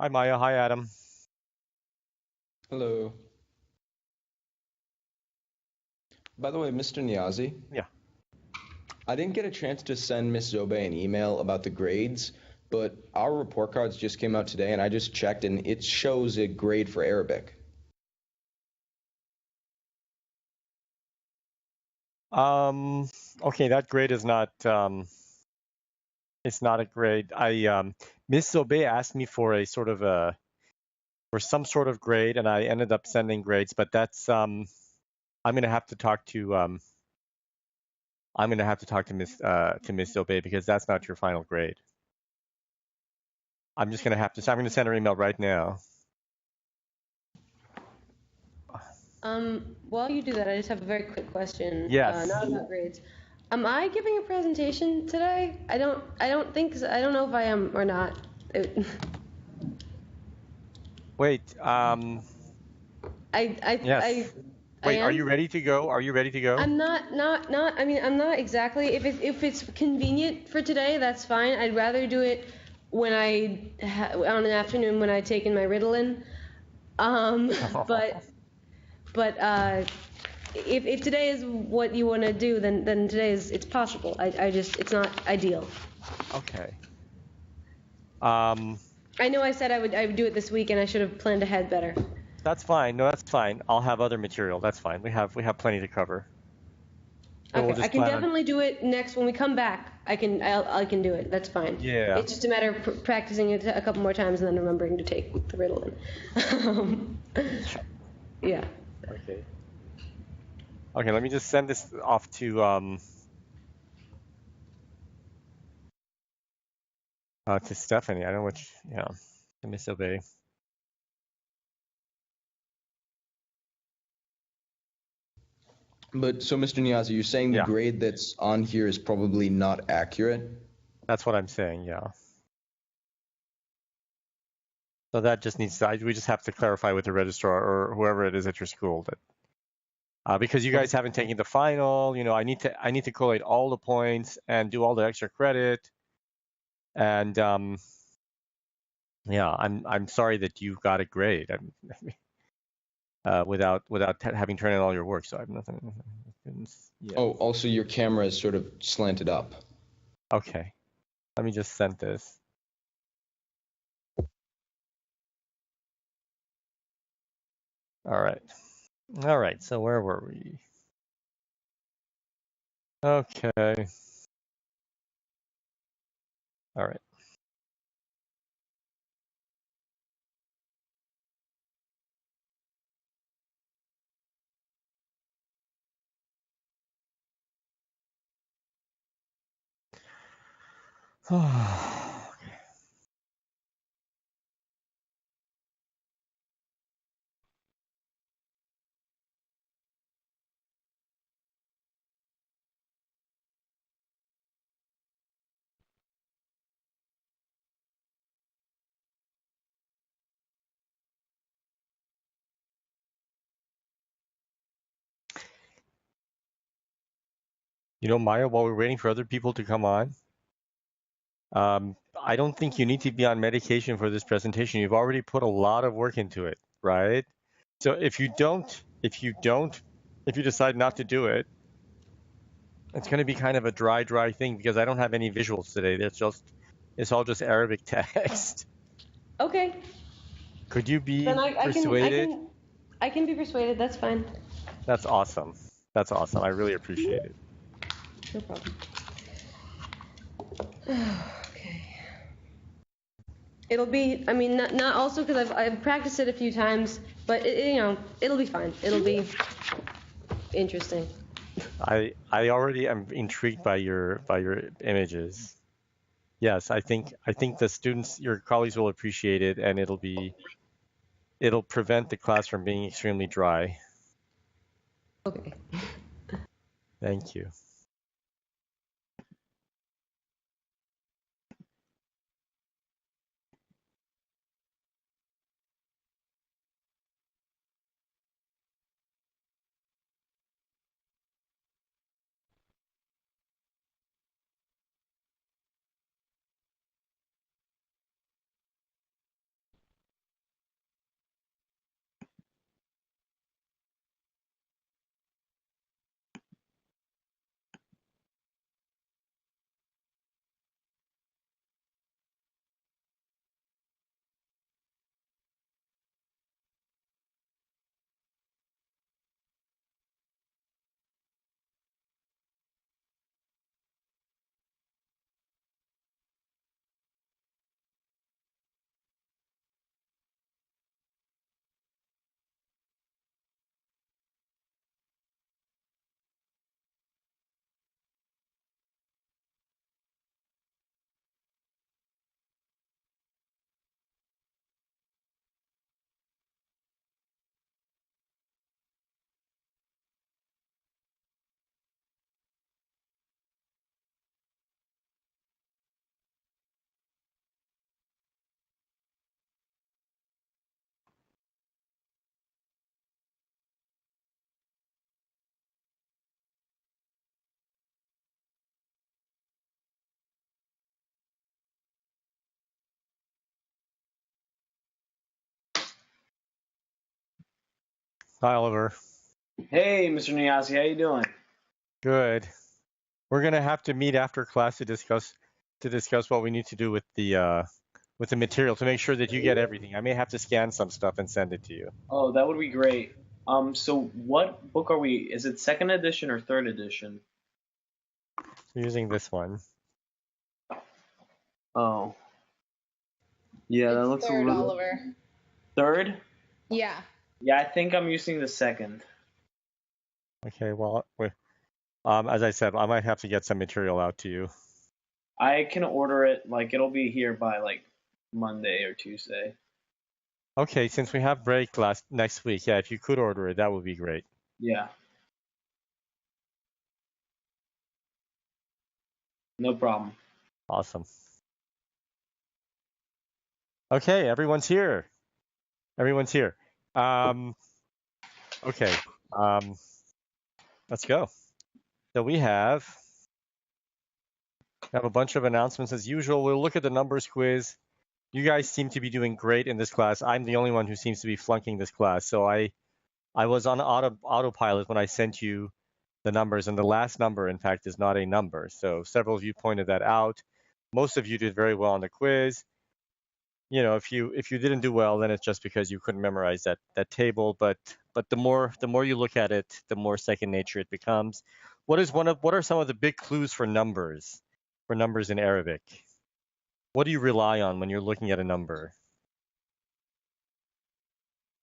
Hi, Maya. Hi, Adam. Hello. By the way, Mr. Niazi, Yeah. I didn't get a chance to send Miss Zobe an email about the grades, but our report cards just came out today, and I just checked, and it shows a grade for Arabic. Um, okay, that grade is not it's not a grade. Miss Sobe asked me for a sort of a for some sort of grade, and I ended up sending grades, but that's I'm gonna have to talk to I'm gonna have to talk to Miss Sobe because that's not your final grade. I'm gonna send her email right now. While you do that, I just have a very quick question, Yes. not about grades. Am I giving a presentation today? I don't think so. I don't know if I am or not. It, Wait, I, I, I, yes. I Wait, are you am. ready to go? Are you ready to go? I'm not. I mean, I'm not exactly. If it's convenient for today, that's fine. I'd rather do it when on an afternoon when I've taken my Ritalin. Um, but but if today is what you want to do, then today is it's possible. I just it's not ideal. Okay. Um, I know I said I would do it this week, and I should have planned ahead better. That's fine. No, that's fine. I'll have other material. That's fine. We have plenty to cover. So we'll Okay, I just can plan on. definitely do it next when we come back. I can do it. That's fine. Yeah. It's just a matter of practicing it a couple more times and then remembering to take the Ritalin. Yeah. Okay. Okay. Let me just send this off to Stephanie. I don't know which. Yeah. To Miss Obey. But so, Mr. Niazi, you're saying the Yeah. grade that's on here is probably not accurate? That's what I'm saying. Yeah. So that just needs to. We just have to clarify with the registrar or whoever it is at your school that. Because you Okay. guys haven't taken the final, I need to collate all the points and do all the extra credit, and yeah, I'm sorry that you got a grade. Without having turned in all your work. So I've nothing. Yeah. Oh, also your camera is sort of slanted up. Okay. Let me just send this. All right. All right. So where were we? Okay. All right. Maya, while we're waiting for other people to come on, I don't think you need to be on medication for this presentation. You've already put a lot of work into it, right? So if you decide not to do it, it's going to be kind of a dry thing because I don't have any visuals today. It's all just Arabic text. Okay. Could you Then be I can I persuaded? can I can be persuaded. That's fine. That's awesome. That's awesome. I really appreciate it. No problem. Okay. It'll be. I mean, not also because I've practiced it a few times, but it'll be fine. It'll be interesting. I already am intrigued by your images. Yes, I think the students, your colleagues will appreciate it, and it'll prevent the class from being extremely dry. Okay. Thank you. Hi, Oliver. Hey, Mr. Niazi, how you doing? Good. We're gonna have to meet after class to discuss what we need to do with the material to make sure that you get everything. I may have to scan some stuff and send it to you. Oh, that would be great. So what book are we? Is it second edition or third edition? We're using this one. Oh. Yeah, that It's looks a third, little. Oliver. Third? Yeah. Yeah, I think I'm using the second. Okay. Well, as I said, I might have to get some material out to you. I can order it, like, it'll be here by, like, Monday or Tuesday. Okay. Since we have break next week, yeah, if you could order it, that would be great. Yeah. No problem. Awesome. Okay, everyone's here. Okay. Let's go. So we have a bunch of announcements as usual. We'll look at the numbers quiz. You guys seem to be doing great in this class. I'm the only one who seems to be flunking this class. So I was on autopilot when I sent you the numbers, and the last number, in fact, is not a number. So several of you pointed that out. Most of you did very well on the quiz. If you didn't do well, then it's just because you couldn't memorize that table. But the more you look at it, the more second nature it becomes. What are some of the big clues for numbers in Arabic? What do you rely on when you're looking at a number?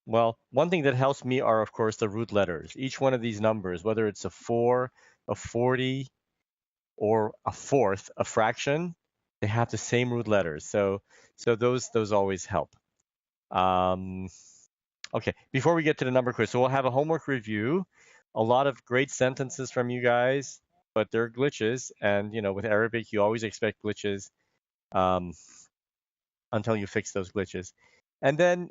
Well, one thing that helps me are, of course, the root letters. Each one of these numbers, whether it's a 4, a 40, or a fourth, a fraction, they have the same root letters. So those always help. Okay, before we get to the number quiz, so we'll have a homework review. A lot of great sentences from you guys, but there are glitches. And, with Arabic, you always expect glitches until you fix those glitches. And then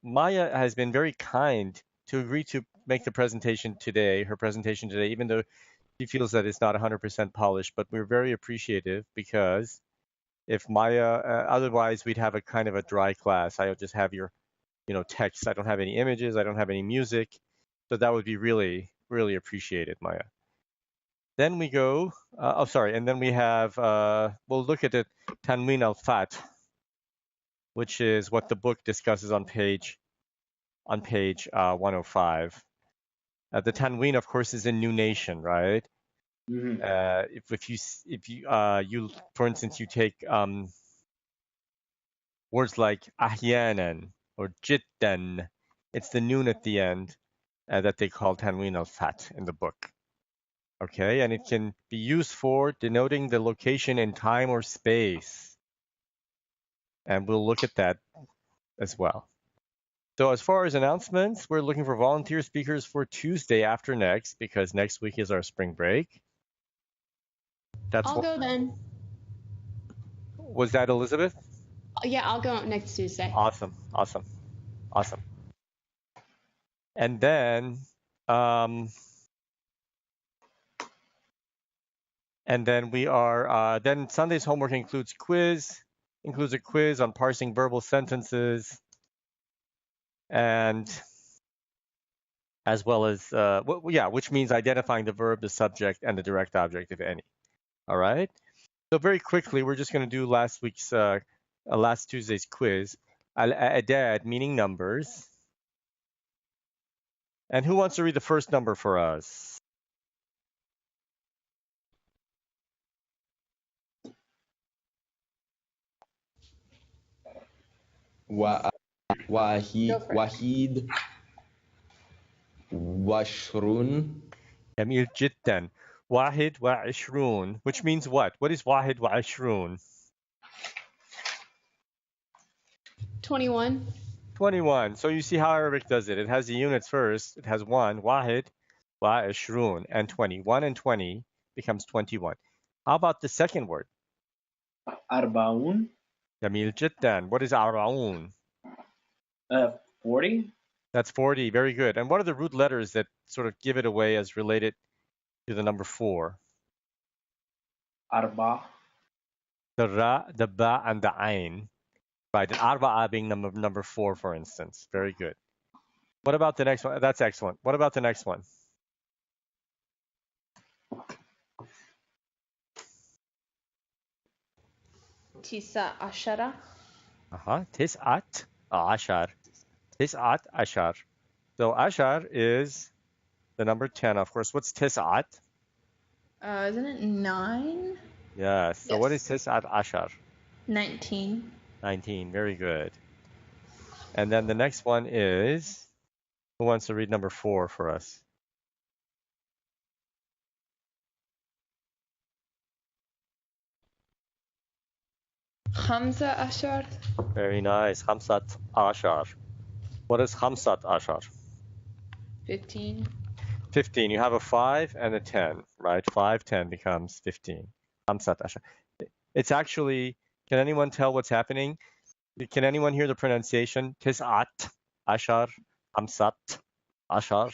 Maya has been very kind to agree to make her presentation today, even though she feels that it's not 100% polished, but we're very appreciative because if Maya, otherwise we'd have a kind of a dry class. I would just have your, text. I don't have any images. I don't have any music. So that would be really, really appreciated, Maya. Then we go, and then we have, we'll look at the Tanwin al-Fath, which is what the book discusses on page 105. The Tanwin, of course, is in New Nation, right? Mm-hmm. If you for instance you take words like ahyanan or jiddan, it's the noon at the end that they call Tanwin al-Fath in the book. Okay, and it can be used for denoting the location in time or space. And we'll look at that as well. So as far as announcements, we're looking for volunteer speakers for Tuesday after next, because next week is our spring break. I'll go then. Was that Elizabeth? Yeah, I'll go next Tuesday. Awesome. And then we are then Sunday's homework includes a quiz on parsing verbal sentences, and as well as which means identifying the verb, the subject, and the direct object, if any. All right. So very quickly, we're just going to do last Tuesday's quiz. Al-a'dad, meaning numbers. And who wants to read the first number for us? Wahid washrun. Jamil jiddan. Wahid wa ishrun, which means what? What is wahid wa ishrun? 21. 21. So you see how Arabic does it. It has the units first. It has 1, wahid wa ishrun, and 20. 1 and 20 becomes 21. How about the second word? Arbaun. Jamil jiddan. What is arbaun? 40. That's 40. Very good. And what are the root letters that sort of give it away as related to the number 4? Arba. The ra, the ba, and the ain. Right, and arba'a being number 4, for instance. Very good. What about the next one? That's excellent. What about the next one? Tisa ashara. Tis'at ashar. Tis'at ashar. So ashar is the number 10, of course. What's tis'at? Isn't it 9? Yes. So what is tis'at ashar? 19. 19. Very good. And then the next one is, who wants to read number 4 for us? Khamsa ashar. Very nice. Khamsat ashar. What is khamsat ashar? 15. 15. You have a 5 and a 10, right? 5, 10 becomes 15. Khamsat ashar. It's actually, can anyone tell what's happening? Can anyone hear the pronunciation? Tis'at ashar. Khamsat ashar.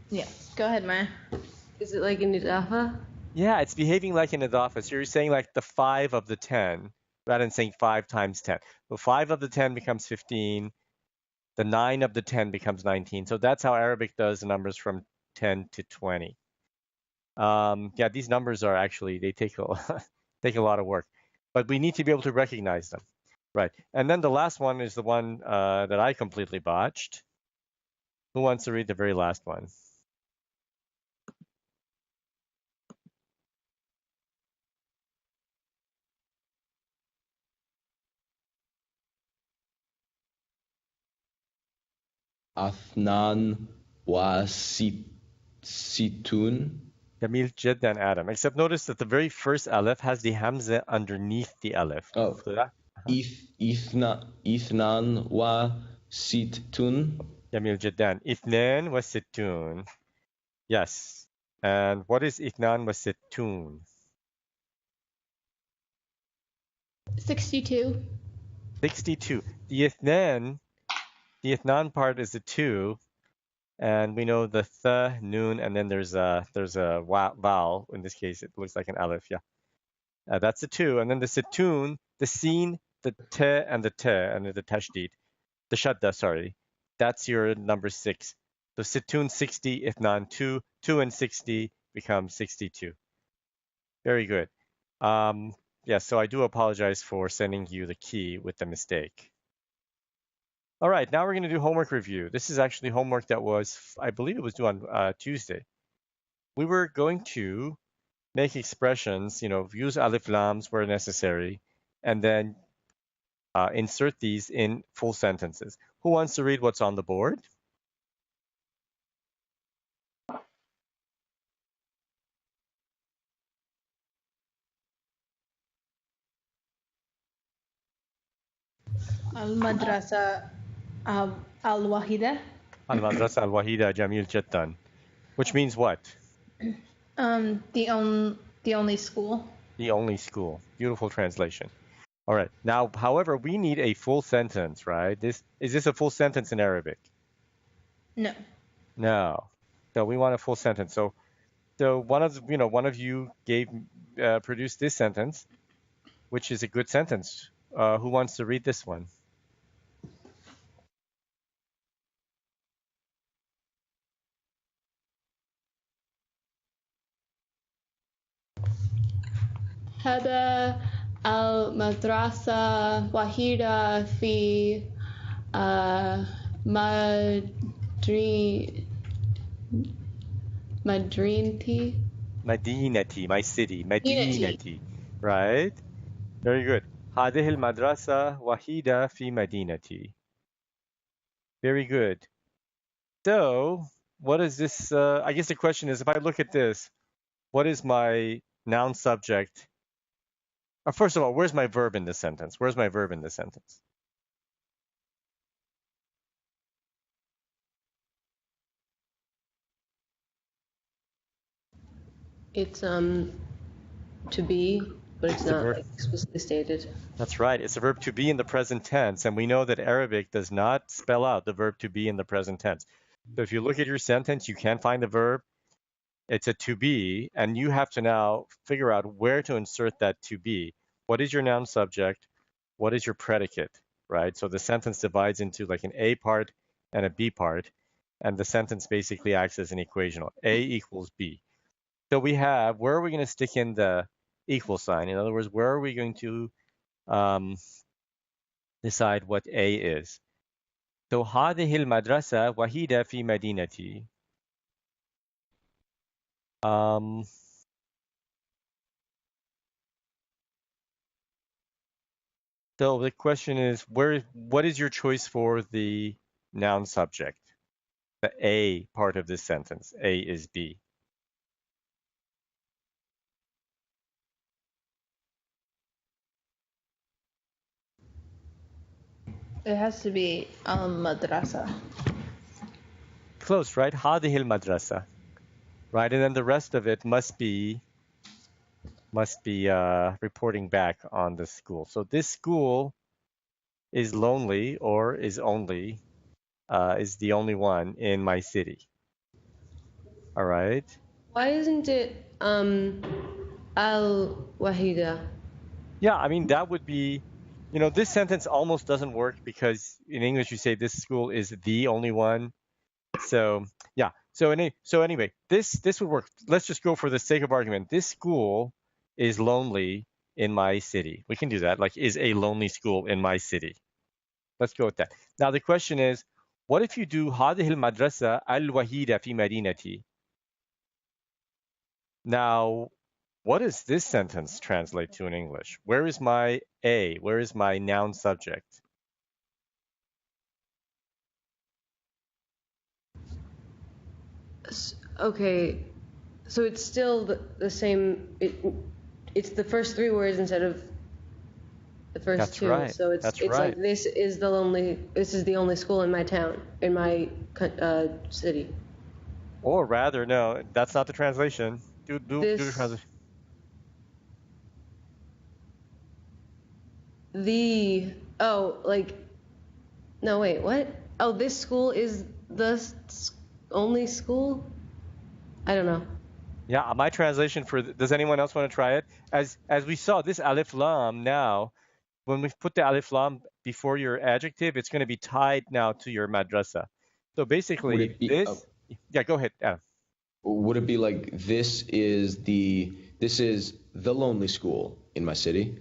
Yeah, go ahead, Maya. Is it like an idafa? Yeah, it's behaving like an idafa. So you're saying like the 5 of the 10, rather than saying 5 times 10. So 5 of the 10 becomes 15. The 9 of the 10 becomes 19. So that's how Arabic does the numbers from 10 to 20. Yeah, these numbers are actually, they take take a lot of work, but we need to be able to recognize them. Right. And then the last one is the one that I completely botched. Who wants to read the very last one? Athnan wa situn. Jamil Jiddan Adam. Except notice that the very first aleph has the hamza underneath the aleph. Oh, Ithnan wa situn. Jamil Jiddan. Ithnan wa sittun. Yes. And what is ithnan wa sittun? 62. 62. The ithnan part is the 2, and we know the th, noon, and then there's a vowel. In this case, it looks like an aleph. Yeah, that's the 2, and then the sittun, the sin, the te, and the tashdid, the shadda. Sorry, that's your number 6. So sittun 60, ithnan 2, 2 and 60 becomes 62. Very good. Yeah, so I do apologize for sending you the key with the mistake. All right, now we're going to do homework review. This is actually homework that was, I believe it was due on Tuesday. We were going to make expressions, use alif lams where necessary, and then insert these in full sentences. Who wants to read what's on the board? Al-Madrasa Al-Wahida. Al-Madrasa Al-Wahida Jamil Jiddan. Which means what? The only school. The only school. Beautiful translation. All right. Now, however, we need a full sentence, right? Is this a full sentence in Arabic? No. No. So we want a full sentence. So one of you produced this sentence, which is a good sentence. Who wants to read this one? هذا المدرسة وحيدة في مدينتي. Madinati, my city. Madinati. Right? Very good. هذه المدرسة وحيدة في مدينتي. Very good. So, what is this? I guess the question is, if I look at this, what is my noun subject? First of all, where's my verb in this sentence? Where's my verb in this sentence? It's to be, but it's not explicitly stated. That's right. It's a verb to be in the present tense, and we know that Arabic does not spell out the verb to be in the present tense. So if you look at your sentence, you can't find the verb. It's a to be, and you have to now figure out where to insert that to be. What is your noun subject? What is your predicate, right? So the sentence divides into like an A part and a B part, and the sentence basically acts as an equation. A equals B. So we have, where are we going to stick in the equal sign? In other words, where are we going to decide what A is? So هذه المدرسة وحيدة في مدينتي. So the question is, what is your choice for the noun subject? The A part of this sentence. A is B. It has to be madrasa. Close, right? هذه المدرسة. Right, and then the rest of it must be reporting back on the school. So this school is lonely, or is the only one in my city. All right. Why isn't it al-wahida? Yeah, I mean that would be, this sentence almost doesn't work because in English you say this school is the only one. So yeah. So anyway, this would work. Let's just go for the sake of argument. This school is lonely in my city. We can do that. Like, is a lonely school in my city? Let's go with that. Now the question is, what if you do هذه المدرسة الوحيدة في مدينتي? Now, what does this sentence translate to in English? Where is my A? Where is my noun subject? Okay, so it's still the same. It's the first three words instead of the first That's two. right. So it's That's it's right. like this is the only school in my town, in my city. Or rather, no, that's not the translation. Do the translation. No, wait, what? Oh, this school is the only school? I don't know. Yeah, my translation does anyone else want to try it? As we saw, this alif lam now, when we put the alif lam before your adjective, it's going to be tied now to your madrasa. So basically, yeah, go ahead, Adam. Would it be like this is the lonely school in my city?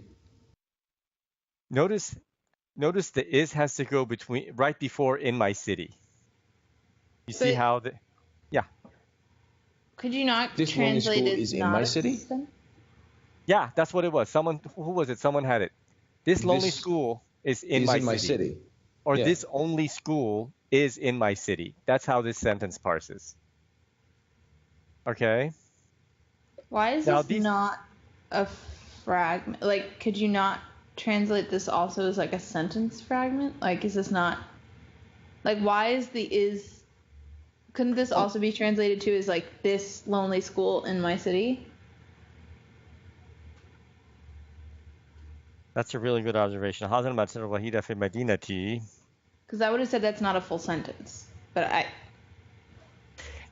Notice the is has to go right before in my city. You see how yeah. Could you not this translate lonely school it is in my city? Yeah, that's what it was. Who was it? Someone had it. This lonely school is in my city. Or yeah. This only school is in my city. That's how this sentence parses. Okay? Why is this not a fragment? Like, could you not translate this also as like a sentence fragment? Like, is this not... Like, why is couldn't this also be translated to as like this lonely school in my city? That's a really good observation. Because I would have said that's not a full sentence. But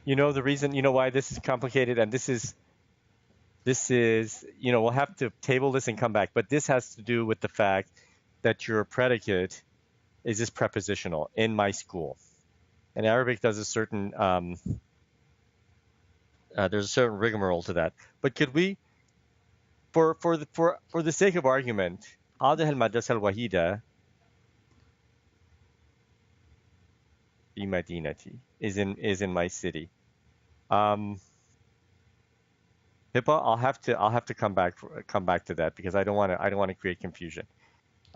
the reason, why this is complicated, and this is, we'll have to table this and come back, but this has to do with the fact that your predicate is this prepositional, in my school. And Arabic does a certain, there's a certain rigmarole to that. But could we, for the sake of argument, هذه المدرسة الوحيدة في مدينتي is in my city. Pippa, I'll have to come back to that because I don't want to create confusion.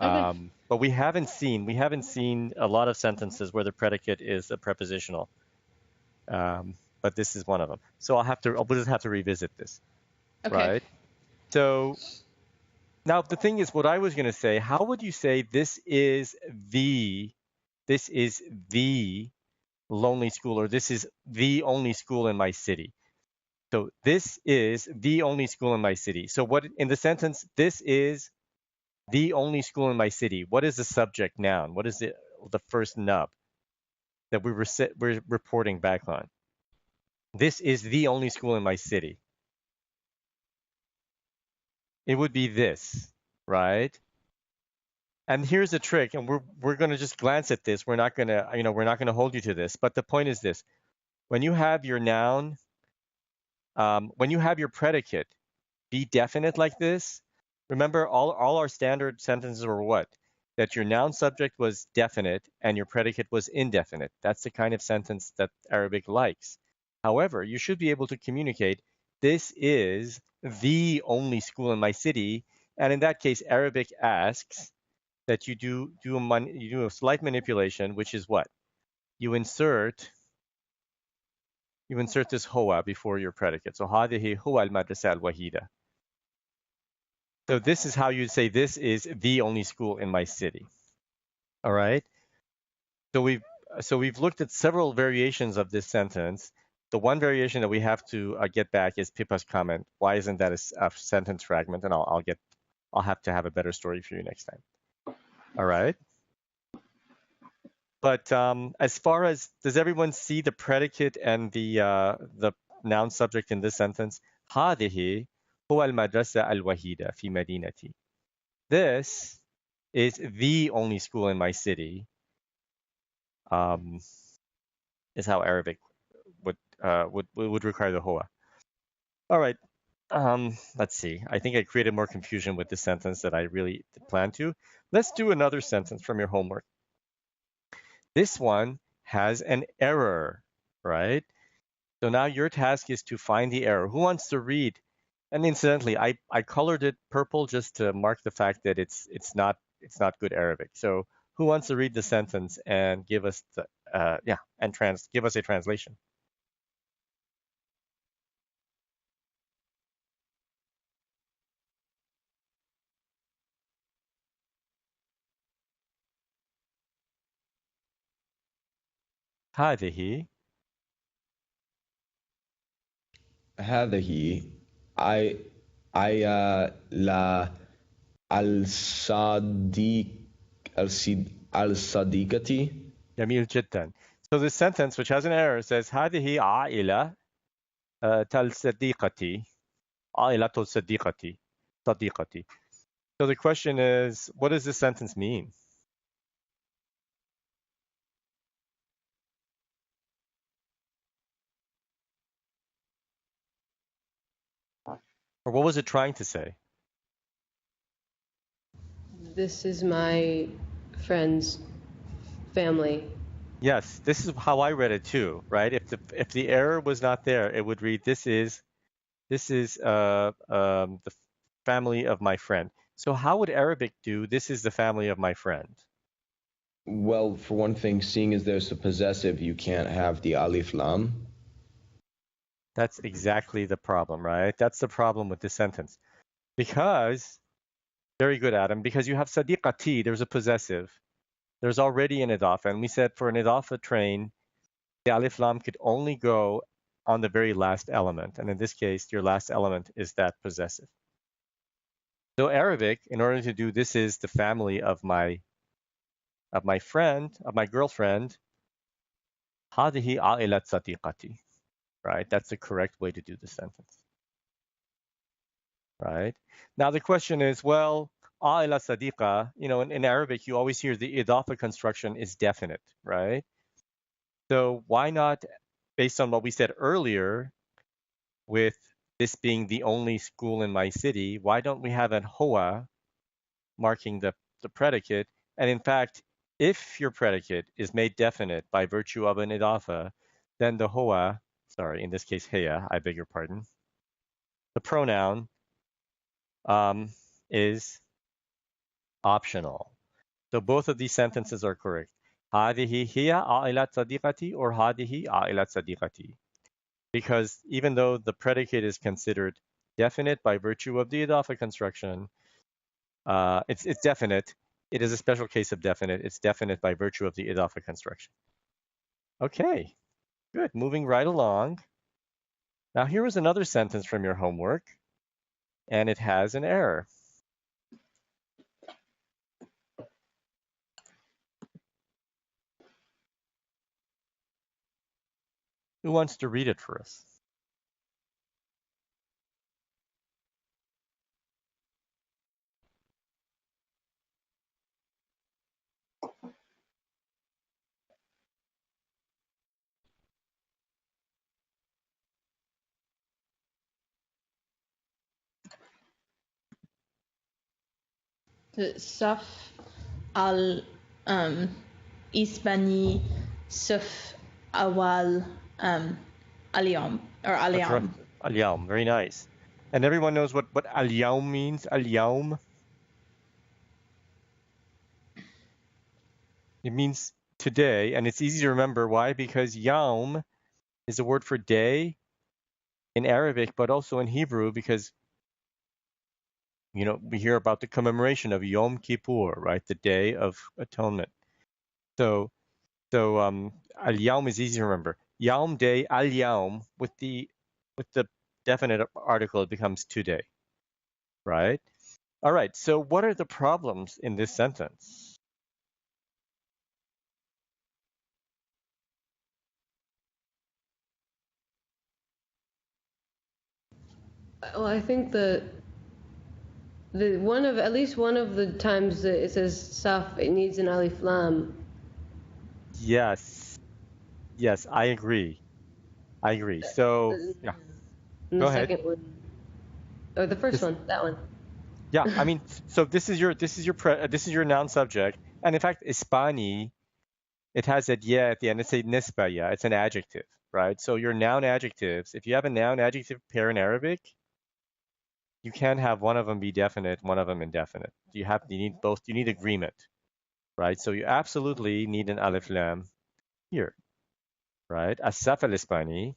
Okay. But we haven't seen a lot of sentences where the predicate is a prepositional. But this is one of them. So we'll just have to revisit this. Okay. Right? So now the thing is, what I was going to say, how would you say this is the lonely school, or this is the only school in my city? So this is the only school in my city. So what in the sentence, this is the only school in my city. What is the subject noun? What is the first nub that we're reporting back on? This is the only school in my city. It would be this, right? And here's the trick, and we're going to just glance at this. We're not going to, we're not going to hold you to this. But the point is this: when you have your noun, when you have your predicate be definite like this, remember all our standard sentences were what? That your noun subject was definite and your predicate was indefinite. That's the kind of sentence that Arabic likes. However, you should be able to communicate, this is the only school in my city. And in that case, Arabic asks that you do a slight manipulation, which is what? You insert this hoa before your predicate. So هذه هو المدرسة الوحيدة. So this is how you say this is the only school in my city. All right. So we've looked at several variations of this sentence. The one variation that we have to get back is Pippa's comment. Why isn't that a sentence fragment? And I'll have to have a better story for you next time. All right. But as far as, does everyone see the predicate and the noun subject in this sentence? هذه هو المدرسة الوحيدة في مدينتي. This is the only school in my city. Is how Arabic would require the hoa. All right. Let's see. I think I created more confusion with this sentence than I really planned to. Let's do another sentence from your homework. This one has an error, right? So now your task is to find the error. Who wants to read? And incidentally, I colored it purple just to mark the fact that it's not good Arabic. So who wants to read the sentence and give us the give us a translation? هذه لا الصديقة. جميل جدا. So this sentence, which has an error, says هذه عائلة صديقتي. عائلة صديقتي. صديقتي. So the question is, what does this sentence mean? Or what was it trying to say? This is my friend's family. Yes, this is how I read it too, right? If the error was not there, it would read this is the family of my friend. So how would Arabic do this is the family of my friend? Well, for one thing, seeing as there's a possessive, you can't have the alif lam. That's exactly the problem, right? That's the problem with this sentence. Because, very good, Adam, because you have sadiqati, there's a possessive. There's already an idafa. And we said for an idafa train, the alif lam could only go on the very last element. And in this case, your last element is that possessive. So Arabic, in order to do this is the family of my friend, of my girlfriend, هذه عائلة صديقتي. Right? That's the correct way to do the sentence. Right? Now the question is, well, عائلة صديقة, in Arabic, you always hear the idafa construction is definite, right? So why not, based on what we said earlier, with this being the only school in my city, why don't we have an hoa marking the predicate? And in fact, if your predicate is made definite by virtue of an idafa, then the hoa, in this case, heya, I beg your pardon, the pronoun is optional. So both of these sentences are correct. هذه هي عائلة صديقتي or هذه عائلة صديقتي. Because even though the predicate is considered definite by virtue of the idafa construction, it's definite. It is a special case of definite. It's definite by virtue of the idafa construction. Okay, good. Moving right along. Now here was another sentence from your homework, and it has an error. Who wants to read it for us? Saf al Ispani Saf awal al-yawm or al-yawm. Al-yawm, very nice. And everyone knows what al-yawm means? Al-yawm? It means today, and it's easy to remember. Why? Because yawm is a word for day in Arabic, but also in Hebrew, because we hear about the commemoration of Yom Kippur, right? The Day of Atonement. So al-yawm is easy to remember. Yawm day, al-yawm, with the definite article, it becomes today, right? All right, so what are the problems in this sentence? Well, I think the at least one of the times that it says saf, it needs an alif lam. Yes, I agree. So yeah, go ahead. Second one, or the first one, that one. Yeah, I mean, so this is your noun subject, and in fact, ispani, it has that yeah at the end. It's a nisba, yeah, it's an adjective, right? So your noun adjectives, if you have a noun adjective pair in Arabic, you can't have one of them be definite, one of them indefinite. You need both. You need agreement, right? So you absolutely need an alif lam here, right? As-saf al-ispani,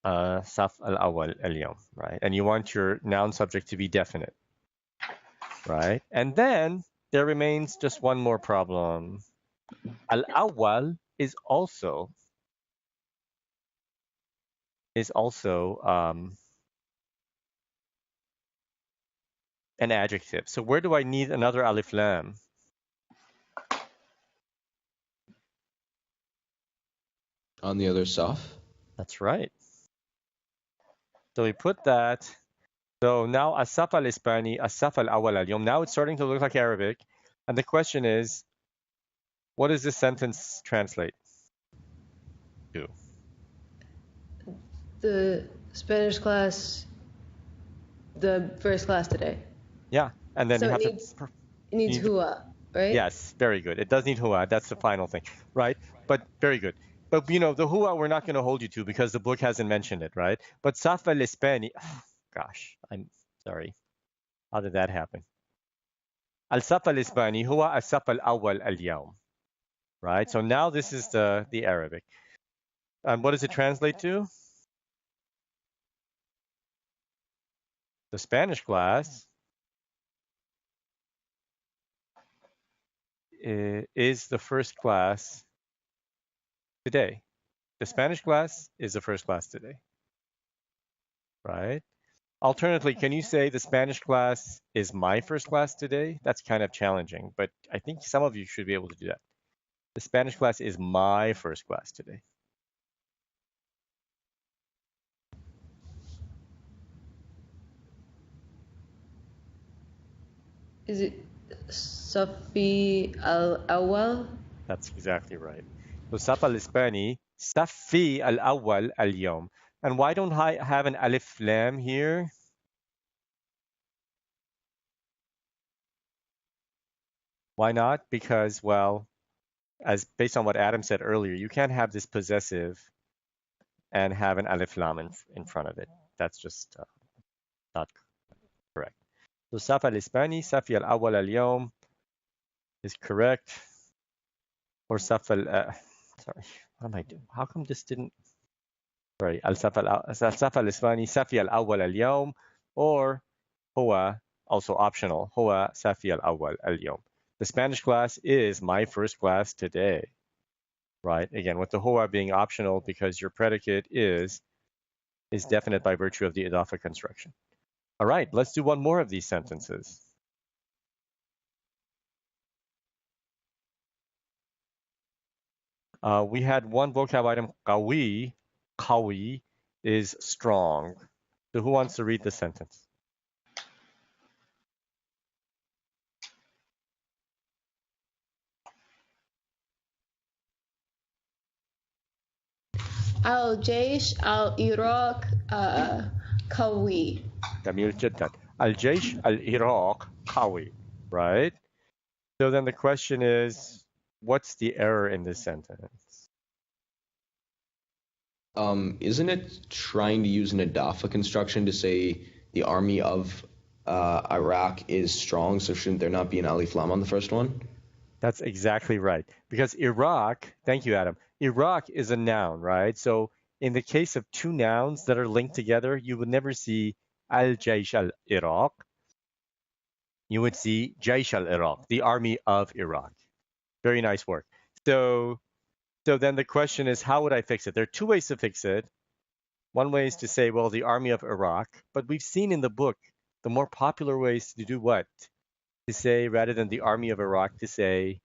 saf al-awwal al-yawm, right? And you want your noun subject to be definite, right? And then there remains just one more problem. Al-awwal is also an adjective. So where do I need another alif lam? On the other saf? That's right. So we put that. So now as-saf al-ispani, as-saf al-awwal al-yawm. Now it's starting to look like Arabic. And the question is, what does this sentence translate to? The Spanish class, the first class today. Yeah, and then so you have it needs huwa, right? Yes, very good. It does need huwa. That's the final thing, right? But very good. But the huwa we're not going to hold you to because the book hasn't mentioned it, right? But saf al-ispani, gosh, I'm sorry. How did that happen? Al-saf al-ispani huwa as-saf al-awwal al-yawm, right? So now this is the Arabic. And what does it translate to? The Spanish class is the first class today. The Spanish class is the first class today, right? Alternatively, can you say the Spanish class is my first class today? That's kind of challenging, but I think some of you should be able to do that. The Spanish class is my first class today. Is it Safi al-awwal? That's exactly right. So saf al-ispani, safi al-awwal al-yawm. And why don't I have an alif lam here? Why not? Because, well, as based on what Adam said earlier, you can't have this possessive and have an alif lam in front of it. That's just not correct. So saf al-ispani, safi al-awwal al-yawm is correct. Or saf al, sorry, what am I doing? How come this didn't? Sorry, al-saf al-ispani, safi al-awwal al-yawm, or huwa, also optional, huwa safi al-awwal al-yawm. The Spanish class is my first class today, right? Again, with the huwa being optional because your predicate is definite by virtue of the idafa construction. All right, let's do one more of these sentences. We had one vocab item, qawi. Qawi is strong. So who wants to read the sentence? Al-Jaysh al-Iraq qawi. جميل جدا. الجيش العراق Qawi, right? So then the question is, what's the error in this sentence? Isn't it trying to use an Idafa construction to say the army of Iraq is strong, so shouldn't there not be an alif lam on the first one? That's exactly right. Because Iraq, thank you, Adam. Iraq is a noun, right? So in the case of two nouns that are linked together, you would never see al-Jaysh al-Iraq. You would see Jaysh al-Iraq, the army of Iraq. Very nice work. So then the question is, how would I fix it? There are two ways to fix it. One way is to say, well, the army of Iraq. But we've seen in the book, the more popular ways to do what? To say, rather than the army of Iraq, to say...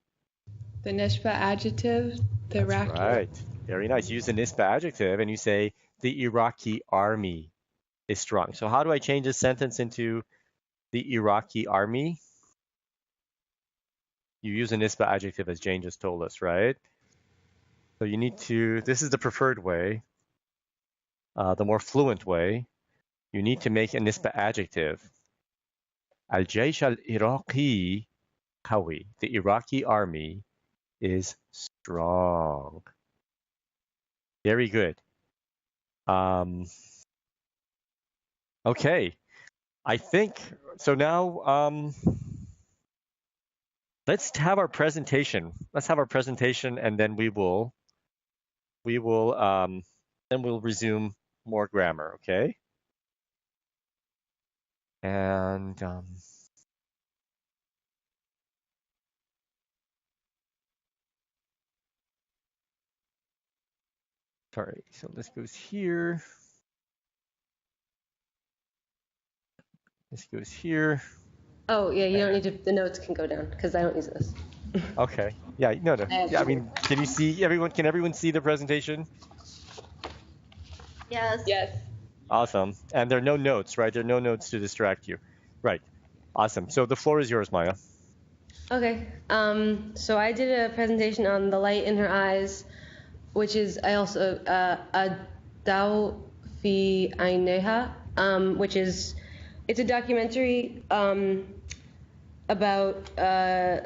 The Nisba adjective, the Iraqi. That's right. Very nice. Use the Nisba adjective and you say, the Iraqi army is strong. So how do I change this sentence into the Iraqi army? You use a Nisba adjective as Jane just told us, right? So you need to, this is the preferred way, the more fluent way. You need to make a Nisba adjective. Al-Jaysh al-Iraqi Qawi. The Iraqi army is strong. Very good. Okay. I think, so now let's have our presentation. Let's have our presentation and then we'll resume more grammar, okay? And sorry, so this goes here. This goes here. Oh, yeah, you don't need to, the notes can go down because I don't use this. Okay. Yeah, no. Yeah, I mean, can you see everyone? Can everyone see the presentation? Yes. Yes. Awesome. And there are no notes, right? There are no notes to distract you. Right. Awesome. So the floor is yours, Maya. Okay. So I did a presentation on the light in her eyes, which is, I also, Adao fi Aineha, which is, it's a documentary about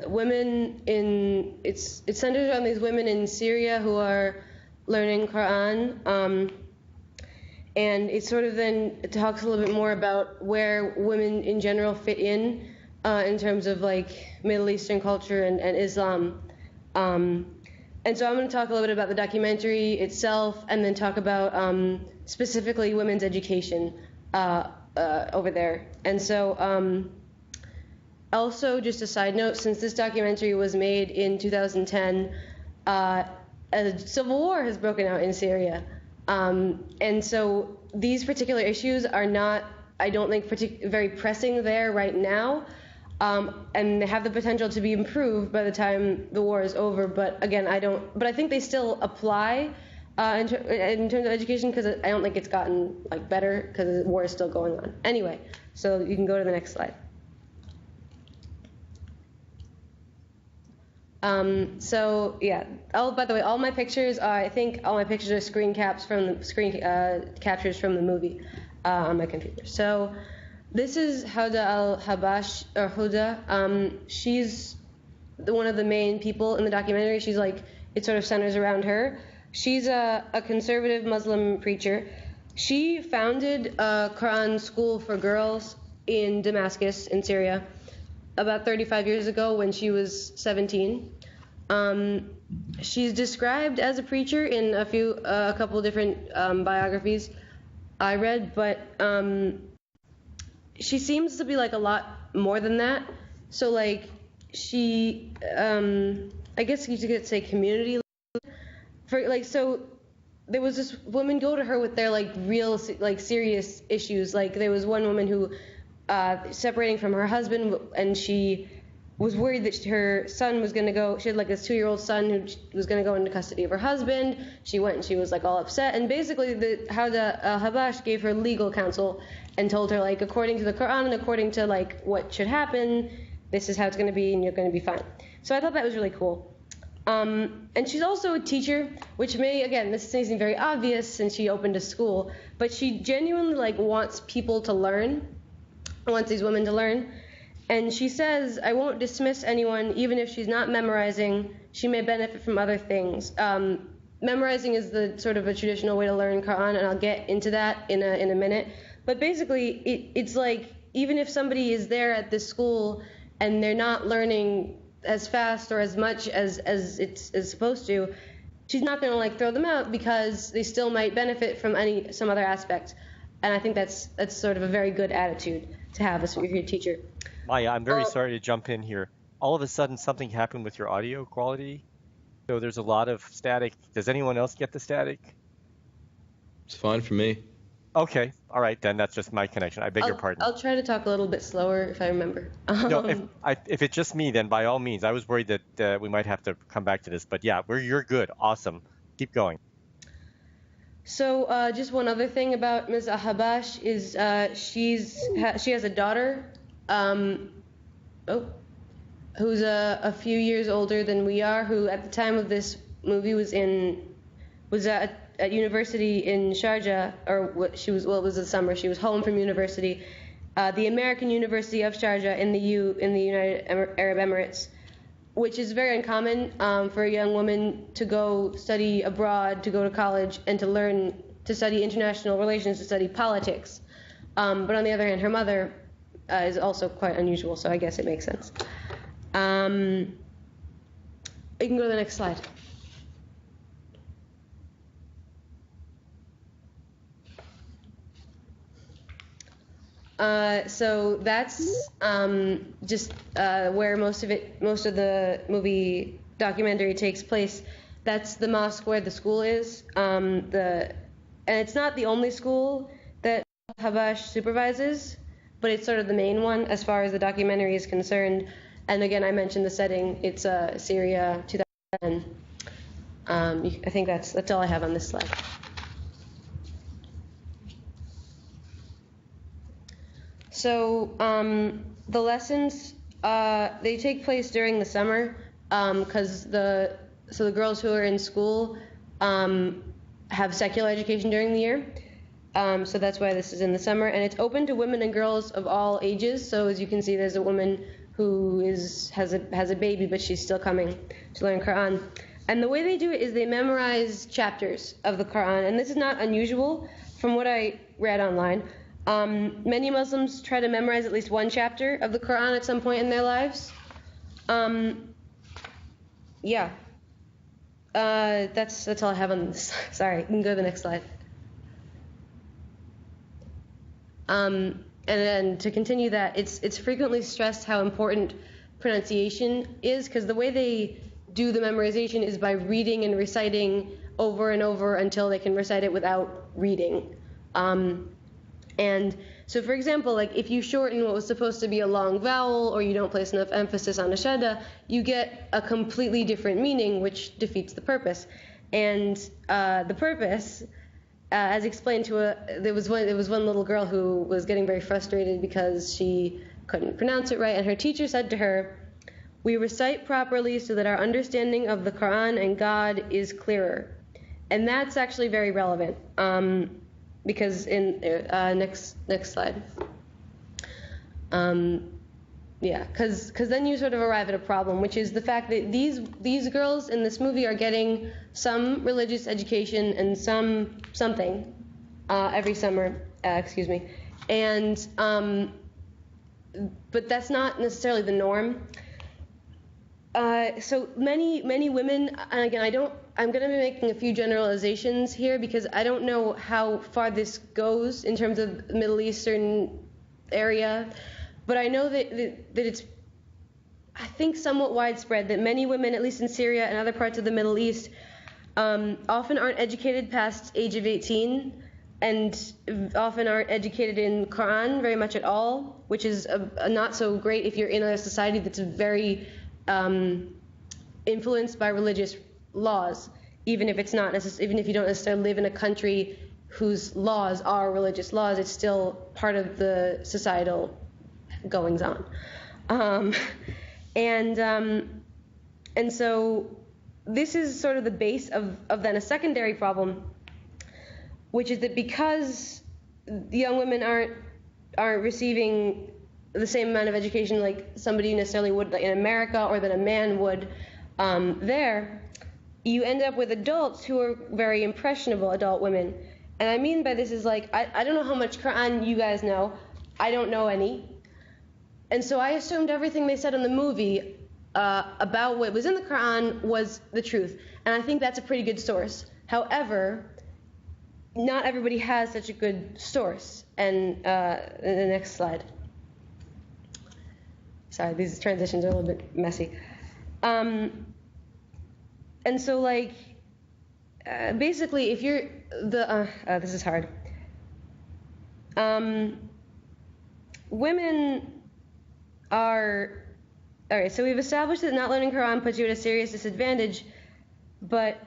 women in, it centers around these women in Syria who are learning Quran. And it sort of then talks a little bit more about where women in general fit in terms of like Middle Eastern culture and Islam. And so I'm going to talk a little bit about the documentary itself and then talk about specifically women's education over there. And so also just a side note, since this documentary was made in 2010, a civil war has broken out in Syria. And so these particular issues are not, I don't think, very pressing there right now. And they have the potential to be improved by the time the war is over. But again, but I think they still apply in terms of education because I don't think it's gotten like better because the war is still going on. Anyway, so you can go to the next slide. So yeah. Oh, by the way, all my pictures are screen captures from the movie on my computer. So this is Huda al-Habash, or Huda. She's one of the main people in the documentary. She's like, it sort of centers around her. She's a conservative Muslim preacher. She founded a Quran school for girls in Damascus, in Syria, about 35 years ago when she was 17. She's described as a preacher in a couple different biographies I read, but she seems to be like a lot more than that. So like she, I guess you could say community. For like, so there was this woman go to her with their like real like serious issues. Like there was one woman who separating from her husband, and she was worried that her son was going to go, she had like this 2-year-old son who was going to go into custody of her husband. She went and she was like all upset, and basically Huda al-Habash gave her legal counsel and told her like according to the Quran and according to like what should happen, this is how it's going to be and you're going to be fine. So I thought that was really cool. And she's also a teacher, which this may seem very obvious since she opened a school, but she genuinely like wants people to learn, wants these women to learn. And she says, I won't dismiss anyone, even if she's not memorizing. She may benefit from other things. Memorizing is the sort of a traditional way to learn Quran, and I'll get into that in a minute. But basically, it's like, even if somebody is there at this school and they're not learning as fast or as much as it's supposed to, she's not going to like throw them out because they still might benefit from some other aspect. And I think that's sort of a very good attitude to have as your teacher. Maya, I'm very sorry to jump in here. All of a sudden, something happened with your audio quality. So there's a lot of static. Does anyone else get the static? It's fine for me. Okay. All right, then that's just my connection. I beg your pardon. I'll try to talk a little bit slower if I remember. No, if it's just me, then by all means. I was worried that we might have to come back to this. But yeah, you're good. Awesome. Keep going. So just one other thing about Ms. Ahbash is she has a daughter who's a few years older than we are, who at the time of this movie was at university in Sharjah, or it was the summer. She was home from university, the American University of Sharjah in the United Arab Emirates, which is very uncommon for a young woman to go study abroad, to go to college, and to study international relations, to study politics. But on the other hand, her mother is also quite unusual, so I guess it makes sense. You can go to the next slide. So that's just where most of the movie documentary takes place. That's the mosque where the school is. And it's not the only school that Habash supervises, but it's sort of the main one as far as the documentary is concerned. And again, I mentioned the setting. It's Syria, 2010. I think that's all I have on this slide. So the lessons they take place during the summer because the girls who are in school have secular education during the year. So that's why this is in the summer, and it's open to women and girls of all ages. So as you can see, there's a woman who has a baby, but she's still coming to learn Quran. And the way they do it is they memorize chapters of the Quran, and this is not unusual from what I read online. Many Muslims try to memorize at least one chapter of the Quran at some point in their lives. That's all I have on this. Sorry, you can go to the next slide. And then to continue that, it's frequently stressed how important pronunciation is, because the way they do the memorization is by reading and reciting over and over until they can recite it without reading. And so, for example, like if you shorten what was supposed to be a long vowel, or you don't place enough emphasis on a shadda, you get a completely different meaning, which defeats the purpose. And the purpose, as explained there was one little girl who was getting very frustrated because she couldn't pronounce it right, and her teacher said to her, "We recite properly so that our understanding of the Quran and God is clearer." And that's actually very relevant. Because in next slide, because then you sort of arrive at a problem, which is the fact that these girls in this movie are getting some religious education and something every summer, and but that's not necessarily the norm. So many women, and again, I'm going to be making a few generalizations here because I don't know how far this goes in terms of the Middle Eastern area, but I know that it's, I think, somewhat widespread that many women, at least in Syria and other parts of the Middle East, often aren't educated past age of 18, and often aren't educated in Quran very much at all, which is not so great if you're in a society that's very influenced by religious laws, even if you don't necessarily live in a country whose laws are religious laws. It's still part of the societal goings on, and so this is sort of the base of then a secondary problem, which is that because the young women aren't receiving the same amount of education like somebody necessarily would in America or that a man would there, you end up with adults who are very impressionable adult women. And I mean by this is like, I don't know how much Quran you guys know. I don't know any. And so I assumed everything they said in the movie about what was in the Quran was the truth. And I think that's a pretty good source. However, not everybody has such a good source. And the next slide. Sorry, these transitions are a little bit messy. And so, like, basically, if you're this is hard. Women are, all right, so we've established that not learning Quran puts you at a serious disadvantage, but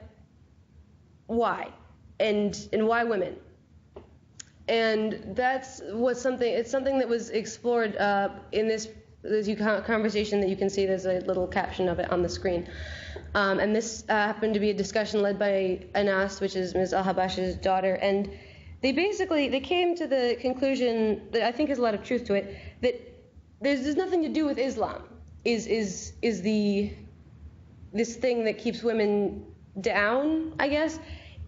why? And why women? And it's something that was explored in this conversation that you can see. There's a little caption of it on the screen. And this happened to be a discussion led by Anas, which is Ms. Al-Habash's daughter. And they came to the conclusion that I think has a lot of truth to it, that there's nothing to do with Islam, is this thing that keeps women down, I guess.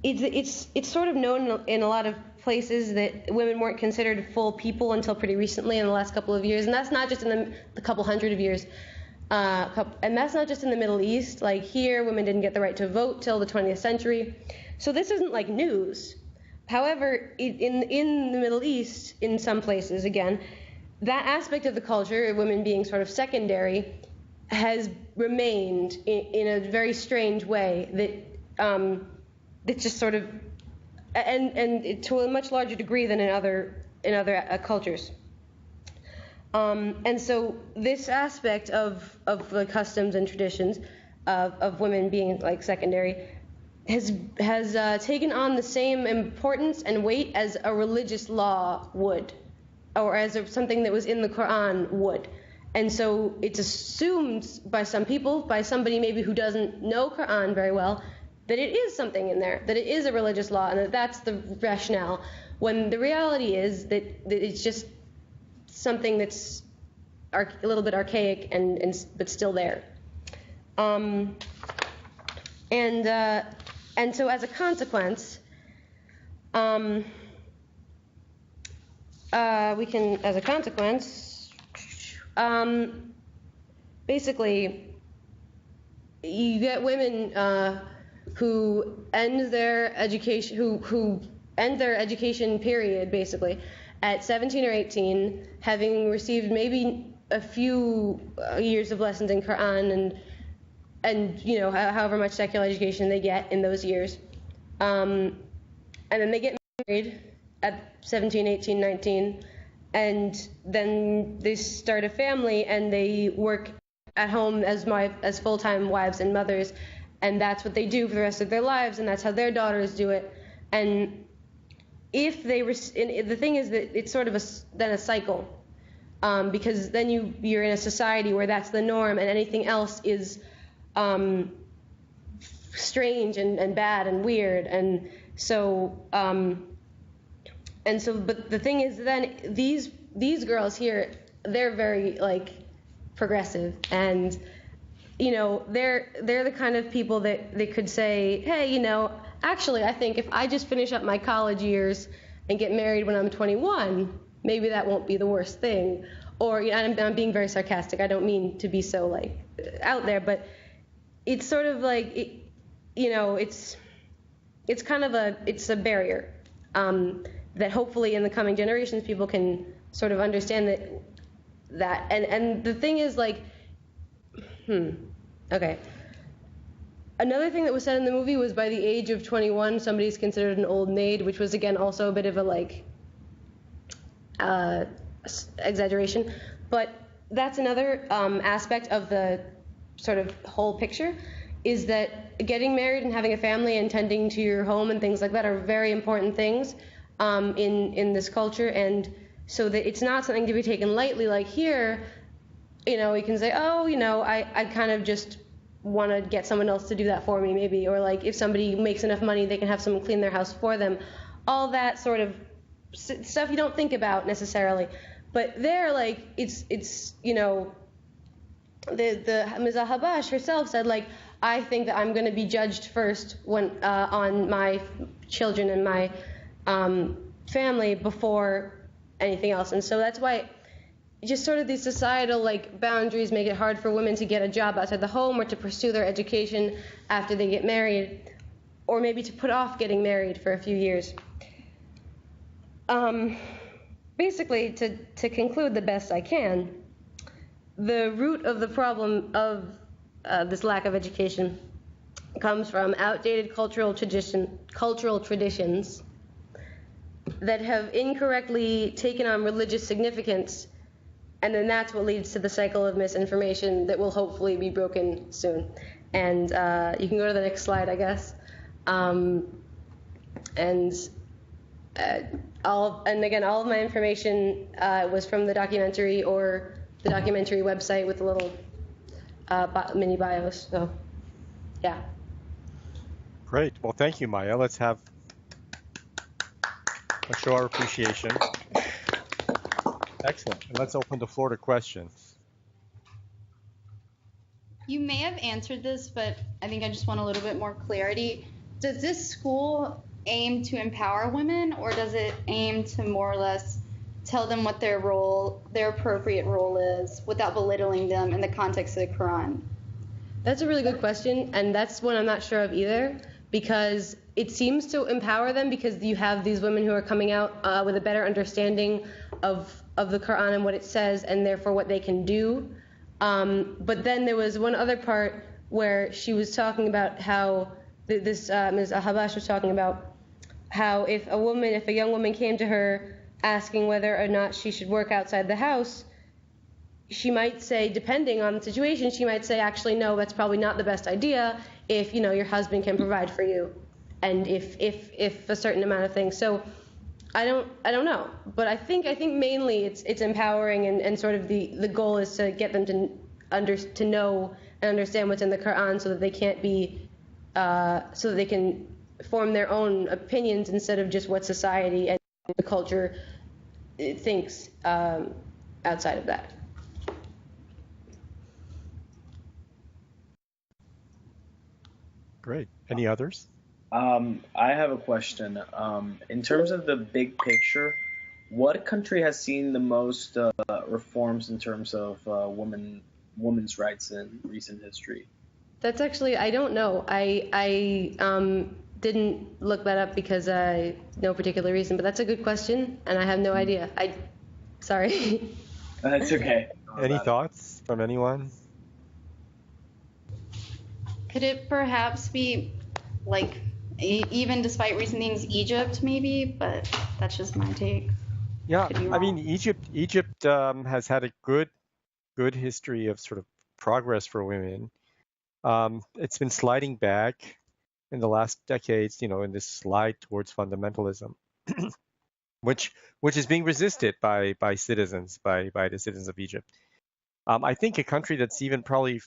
It's sort of known in a lot of places that women weren't considered full people until pretty recently in the last couple of years, and that's not just in the couple hundred of years. And that's not just in the Middle East. Like here, women didn't get the right to vote till the 20th century. So this isn't like news. However, in the Middle East, in some places, again, that aspect of the culture, women being sort of secondary, has remained in a very strange way that it's just sort of, and to a much larger degree than in other cultures. And so this aspect of the customs and traditions of women being like secondary has taken on the same importance and weight as a religious law would, or as something that was in the Quran would. And so it's assumed by some people, by somebody maybe who doesn't know Quran very well, that it is something in there, that it is a religious law, and that that's the rationale, when the reality is that it's just something that's a little bit archaic but still there. And so as a consequence, basically, you get women who end their education, who end their education period, basically, at 17 or 18, having received maybe a few years of lessons in Quran and you know, however much secular education they get in those years. And then they get married at 17, 18, 19, and then they start a family and they work at home as full-time wives and mothers, and that's what they do for the rest of their lives, and that's how their daughters do it. And if they, the thing is that it's sort of then a cycle, because then you're in a society where that's the norm, and anything else is strange and bad and weird, and so but the thing is, then these girls here, they're very like progressive, and you know, they're the kind of people that they could say, hey, you know, actually, I think if I just finish up my college years and get married when I'm 21, maybe that won't be the worst thing. Or, you know, I'm being very sarcastic. I don't mean to be so like out there, but it's sort of like, you know, it's kind of a barrier that hopefully in the coming generations people can sort of understand that. And the thing is, like, okay. Another thing that was said in the movie was by the age of 21, somebody's considered an old maid, which was, again, also a bit of a, like, exaggeration. But that's another aspect of the sort of whole picture, is that getting married and having a family and tending to your home and things like that are very important things in this culture. And so that it's not something to be taken lightly. Like here, you know, you can say, oh, you know, I kind of just want to get someone else to do that for me, maybe. Or like if somebody makes enough money, they can have someone clean their house for them. All that sort of stuff you don't think about necessarily. But there, like, it's the Ms. Habash herself said, like, I think that I'm going to be judged first when on my children and my family before anything else. And so that's why just sort of these societal like boundaries make it hard for women to get a job outside the home or to pursue their education after they get married, or maybe to put off getting married for a few years. Basically, to conclude the best I can, the root of the problem of this lack of education comes from outdated cultural traditions that have incorrectly taken on religious significance, and then that's what leads to the cycle of misinformation that will hopefully be broken soon. And you can go to the next slide, I guess. All of my information was from the documentary or the documentary website with a little mini bios. So, yeah. Great. Well, thank you, Maya. Let's show our appreciation. Excellent. And let's open the floor to questions. You may have answered this, but I think I just want a little bit more clarity. Does this school aim to empower women, or does it aim to more or less tell them what their appropriate role is without belittling them in the context of the Quran? That's a really good question, and that's one I'm not sure of either, because it seems to empower them because you have these women who are coming out with a better understanding of the Quran and what it says, and therefore what they can do. But then there was one other part where she was talking about how Ms. Habash was talking about how if a young woman came to her asking whether or not she should work outside the house, she might say, depending on the situation, she might say, actually, no, that's probably not the best idea if, your husband can provide for you, and if a certain amount of things. So I don't know, but I think mainly it's empowering, and sort of the goal is to get them to know and understand what's in the Quran, so that they can't be so that they can form their own opinions instead of just what society and the culture thinks outside of that. Great. Any others? I have a question. In terms of the big picture, what country has seen the most reforms in terms of women's rights in recent history? That's actually, I don't know. I didn't look that up because no particular reason, but that's a good question, and I have no idea. Sorry. That's okay. Any thoughts from anyone? Could it perhaps be, like, even despite recent things, Egypt maybe? But that's just my take. Yeah, I mean, Egypt has had a good history of sort of progress for women. It's been sliding back in the last decades, in this slide towards fundamentalism, which is being resisted by the citizens of Egypt. I think a country that's even probably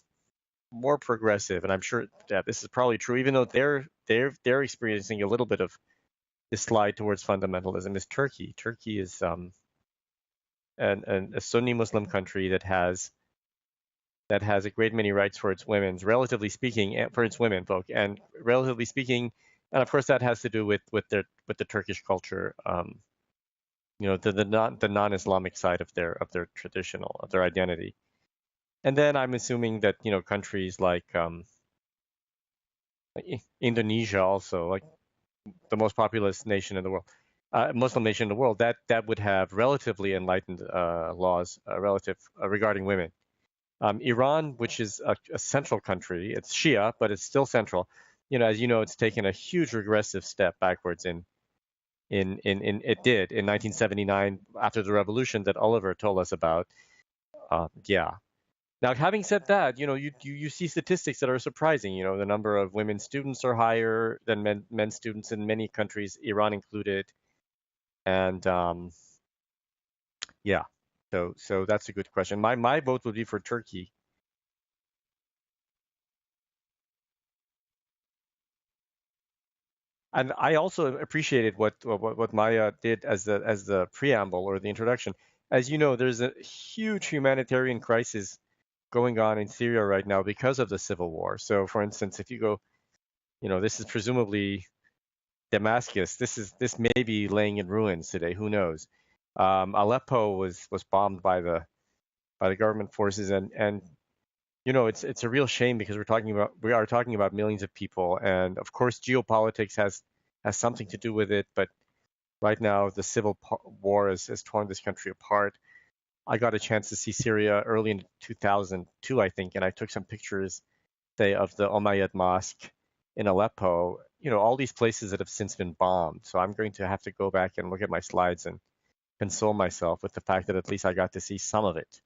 more progressive, and I'm sure that this is probably true, even though they're experiencing a little bit of this slide towards fundamentalism, is Turkey. Turkey is a Sunni Muslim country that has a great many rights for its women, relatively speaking, for its women folk, and relatively speaking, and of course that has to do with the Turkish culture, the non-Islamic side of their identity. And then I'm assuming that countries like Indonesia, also like the most populous nation in the world, Muslim nation in the world, that would have relatively enlightened laws regarding women. Iran, which is a central country, it's Shia, but it's still central. As you know, it's taken a huge regressive step backwards in 1979 after the revolution that Oliver told us about. Now, having said that, you see statistics that are surprising. The number of women students are higher than men students in many countries, Iran included. And so that's a good question. My vote would be for Turkey. And I also appreciated what Maya did as the preamble or the introduction. as you know, there's a huge humanitarian crisis going on in Syria right now because of the civil war. So, for instance, if you go, this is presumably Damascus. This may be laying in ruins today. Who knows? Aleppo was bombed by the government forces, and it's a real shame because we are talking about millions of people, and of course geopolitics has something to do with it. But right now the civil war has torn this country apart. I got a chance to see Syria early in 2002, I think, and I took some pictures, say, of the Umayyad Mosque in Aleppo. All these places that have since been bombed. So I'm going to have to go back and look at my slides and console myself with the fact that at least I got to see some of it.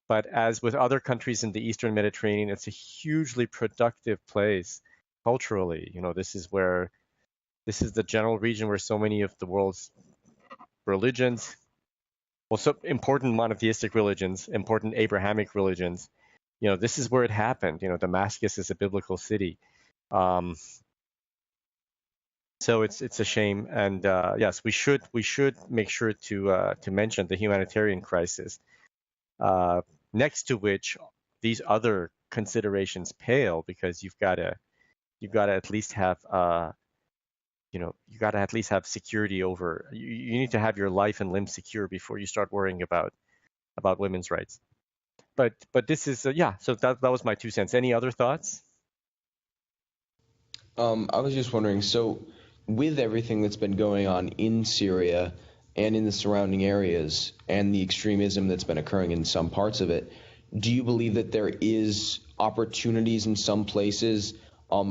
But as with other countries in the Eastern Mediterranean, it's a hugely productive place culturally. This is the general region where so many of the world's religions, well, so important monotheistic religions, important Abrahamic religions, this is where it happened. Damascus is a biblical city. So it's a shame, and yes, we should make sure to mention the humanitarian crisis, next to which these other considerations pale, because you've got to at least have security over. You need to have your life and limb secure before you start worrying about women's rights. But this is so that was my 2 cents. Any other thoughts? I was just wondering, so with everything that's been going on in Syria and in the surrounding areas and the extremism that's been occurring in some parts of it, do you believe that there is opportunities in some places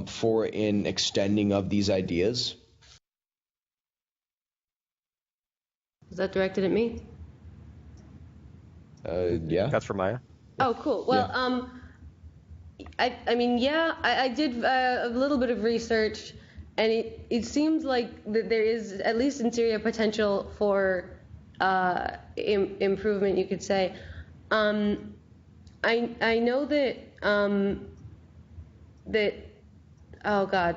for an extending of these ideas? Is that directed at me? Yeah. That's for Maya. Oh, cool. Well, yeah. I did a little bit of research, and it seems like that there is, at least in Syria, potential for improvement, you could say. I know that oh God,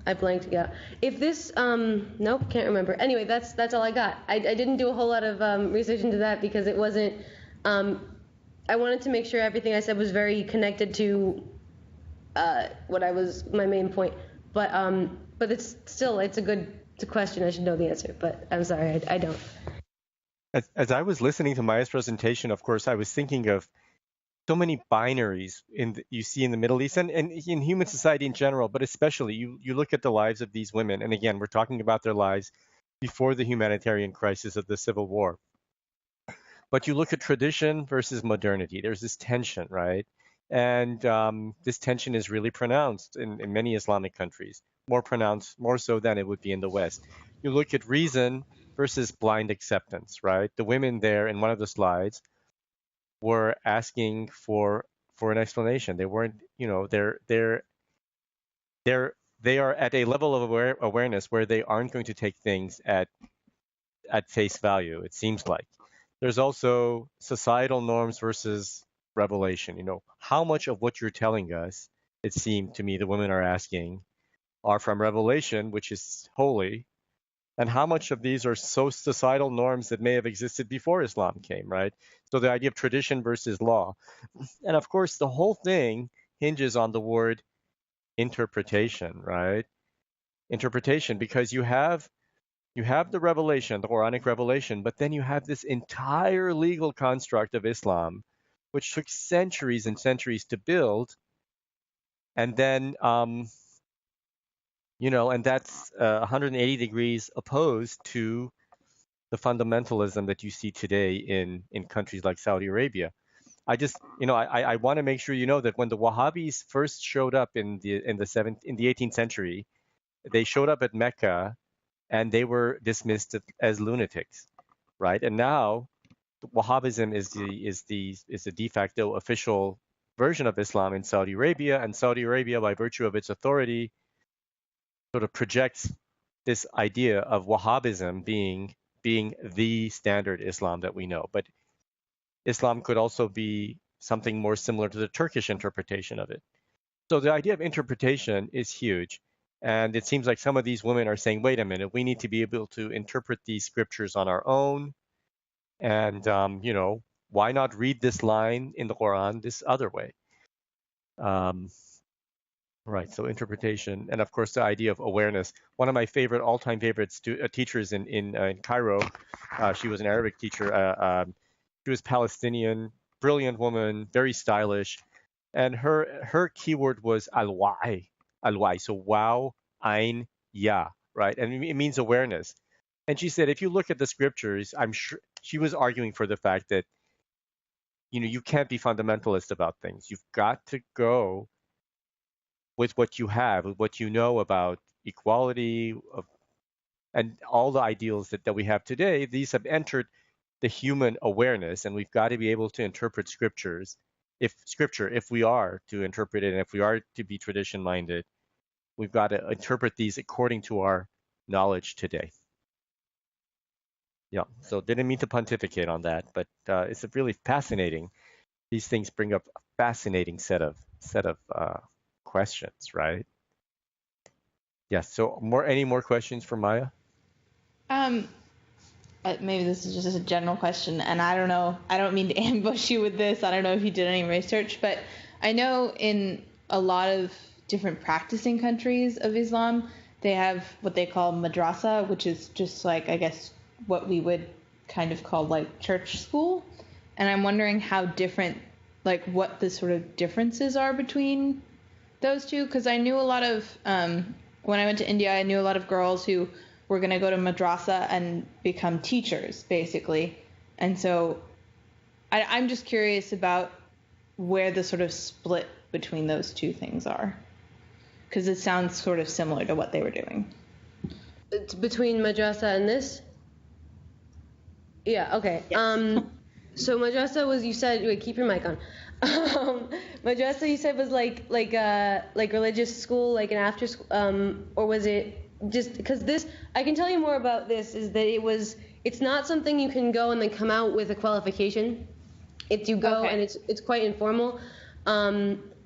I blanked again. If this nope, can't remember. Anyway, that's all I got. I didn't do a whole lot of research into that because it wasn't. I wanted to make sure everything I said was very connected to my main point. But it's a good question. I should know the answer, but I'm sorry, I don't. As I was listening to Maya's presentation, of course, I was thinking of so many binaries you see in the Middle East and in human society in general, but especially you look at the lives of these women, and again, we're talking about their lives before the humanitarian crisis of the Civil War. But you look at tradition versus modernity. There's this tension, right? And this tension is really pronounced in many Islamic countries, more pronounced, more so than it would be in the West. You look at reason versus blind acceptance, right? The women there in one of the slides were asking for an explanation. They weren't, they are at a level of awareness where they aren't going to take things at face value, it seems like. There's also societal norms versus revelation. How much of what you're telling us, it seemed to me the women are asking, are from revelation, which is holy, and how much of these are societal norms that may have existed before Islam came, right? So the idea of tradition versus law. And of course, the whole thing hinges on the word interpretation, right? Interpretation, because you have the revelation, the Quranic revelation, but then you have this entire legal construct of Islam, which took centuries and centuries to build. And then, and that's 180 degrees opposed to the fundamentalism that you see today in countries like Saudi Arabia. I just, I want to make sure you know that when the Wahhabis first showed up in the 18th century, they showed up at Mecca, and they were dismissed as lunatics, right? And now, Wahhabism is the de facto official version of Islam in Saudi Arabia, and Saudi Arabia, by virtue of its authority, sort of projects this idea of Wahhabism being the standard Islam that we know. But Islam could also be something more similar to the Turkish interpretation of it. So the idea of interpretation is huge. And it seems like some of these women are saying, wait a minute, we need to be able to interpret these scriptures on our own. And why not read this line in the Quran this other way? Right. So interpretation, and of course the idea of awareness. One of my all-time favorite teachers in Cairo, she was an Arabic teacher. She was Palestinian, brilliant woman, very stylish, and her keyword was al-wa'i, al-wa'i. So wow, ain, ya, right? And it means awareness. And she said, if you look at the scriptures, I'm sure she was arguing for the fact that you can't be fundamentalist about things. You've got to go with what you have, with what you know about equality and all the ideals that we have today. These have entered the human awareness, and we've got to be able to interpret if we are to interpret it, and if we are to be tradition minded, we've got to interpret these according to our knowledge today. Yeah, so didn't mean to pontificate on that, but it's really fascinating. These things bring up a fascinating set of questions, right? Yes. So any more questions for Maya? Maybe this is just a general question, and I don't know. I don't mean to ambush you with this. I don't know if you did any research, but I know in a lot of different practicing countries of Islam, they have what they call madrasa, which is just like, I guess, what we would kind of call like church school. And I'm wondering how different, like what the sort of differences are between those two. Because I knew a lot of, when I went to India, I knew a lot of girls who were going to go to madrasa and become teachers, basically. And so I'm just curious about where the sort of split between those two things are. Because it sounds sort of similar to what they were doing. It's between madrasa and this? Yeah, okay. Yes. So madrasa was, you said, wait, keep your mic on. Madrasa, you said, was like religious school, like an after school, or was it just, because this, I can tell you more about this, is that it's not something you can go and then come out with a qualification. It's you go, okay, and it's quite informal.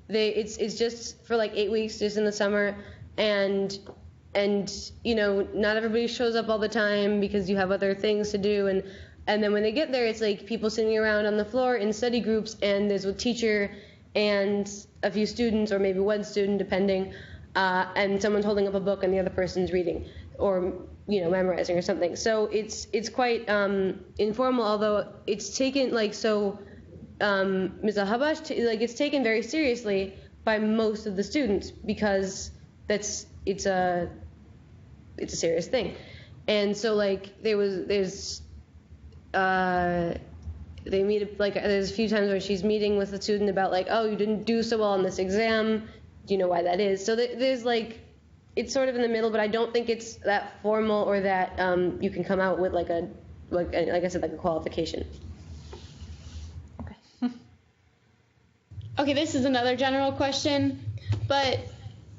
It's just for like 8 weeks, just in the summer, and not everybody shows up all the time because you have other things to do, and then when they get there, it's like people sitting around on the floor in study groups, and there's a teacher and a few students, or maybe one student, depending, and someone's holding up a book and the other person's reading or memorizing or something. So it's quite informal, although it's taken Ms. Al-Habash, it's taken very seriously by most of the students, because it's a serious thing. And so they meet, there's a few times where she's meeting with a student about oh, you didn't do so well on this exam, do you know why that is? So there's it's sort of in the middle, but I don't think it's that formal or that you can come out with like I said, like a qualification. Okay, this is another general question, but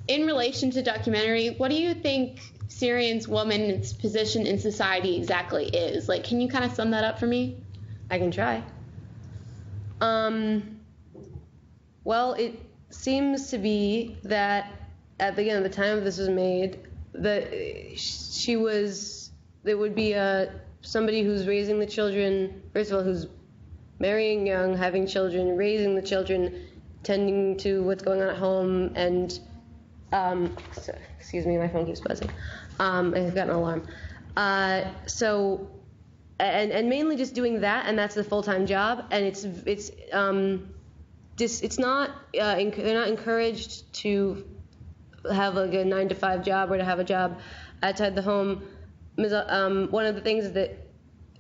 in relation to documentary, what do you think Syrian's woman's position in society exactly is? Can you kind of sum that up for me? I can try. Well, it seems to be that at the time this was made, there would be somebody who's raising the children, first of all, who's marrying young, having children, raising the children, tending to what's going on at home, and excuse me, my phone keeps buzzing. I've got an alarm. And mainly just doing that, and that's the full-time job, and it's not they're not encouraged to have a 9-to-5 job or to have a job outside the home. One of the things is that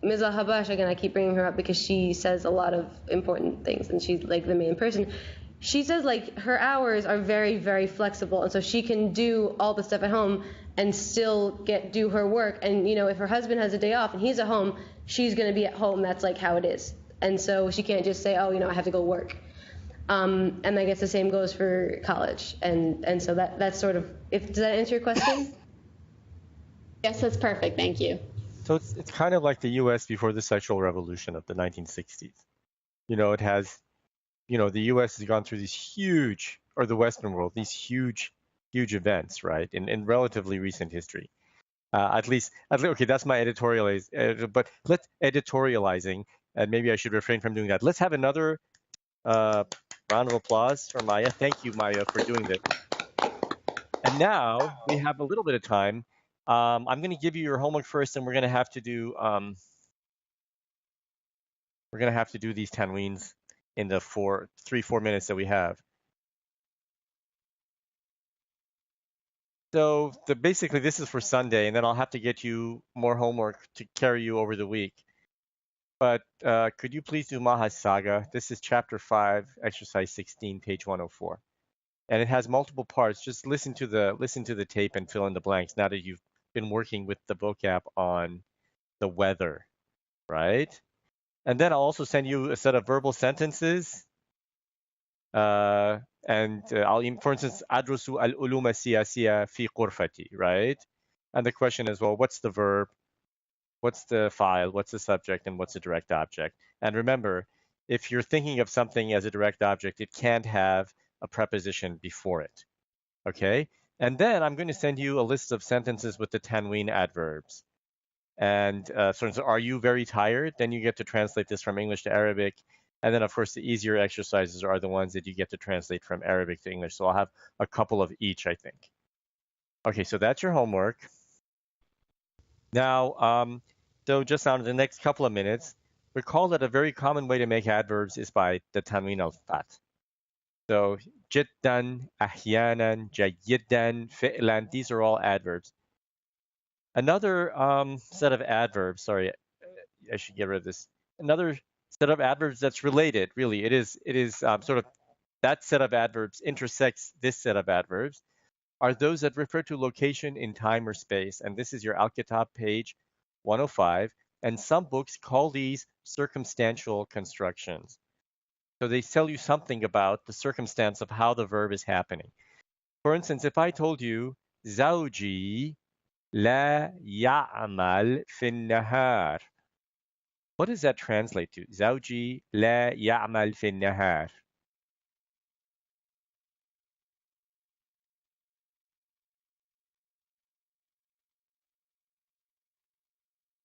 Ms. Al-Habash, again, I keep bringing her up because she says a lot of important things, and she's the main person. She says her hours are very, very flexible, and so she can do all the stuff at home and still do her work. And if her husband has a day off and he's at home, she's going to be at home. That's how it is. And so she can't just say, oh, I have to go work. And I guess the same goes for college. And so that's sort of, does that answer your question? Yes, that's perfect. Thank you. So it's kind of like the U.S. before the sexual revolution of the 1960s. It has, the U.S. has gone through these huge, or the Western world, these huge events, right, in relatively recent history. Okay, that's my editorializing, and maybe I should refrain from doing that. Let's have another round of applause for Maya. Thank you, Maya, for doing this. And now we have a little bit of time. I'm going to give you your homework first, and we're going to have to do these tanweens in the 4 minutes that we have. So basically, this is for Sunday, and then I'll have to get you more homework to carry you over the week. But could you please do Maha's Saga? This is chapter 5, exercise 16, page 104. And it has multiple parts. Just listen to the tape and fill in the blanks now that you've been working with the vocab on the weather, right? And then I'll also send you a set of verbal sentences. For instance, adrusu al-ulum siyasiya fi qurfati, right? And the question is, well, what's the verb? What's the file? What's the subject? And what's the direct object? And remember, if you're thinking of something as a direct object, it can't have a preposition before it, okay? And then I'm going to send you a list of sentences with the tanween adverbs. And so are you very tired? Then you get to translate this from English to Arabic. And then, of course, the easier exercises are the ones that you get to translate from Arabic to English. So I'll have a couple of each, I think. Okay, so that's your homework. Now, so just now in the next couple of minutes, recall that a very common way to make adverbs is by the tanween al-fat. So jiddan, ahyanan, jayyidan, fi'lan, these are all adverbs. Another set of adverbs, sorry, I should get rid of this. Another set of adverbs that's related, really, it is sort of that set of adverbs intersects this set of adverbs, are those that refer to location in time or space. And this is your Al-Kitab page 105. And some books call these circumstantial constructions. So they tell you something about the circumstance of how the verb is happening. For instance, if I told you, Zawji la ya'mal fin nahar. What does that translate to? Zawji la ya'mal fin nahar.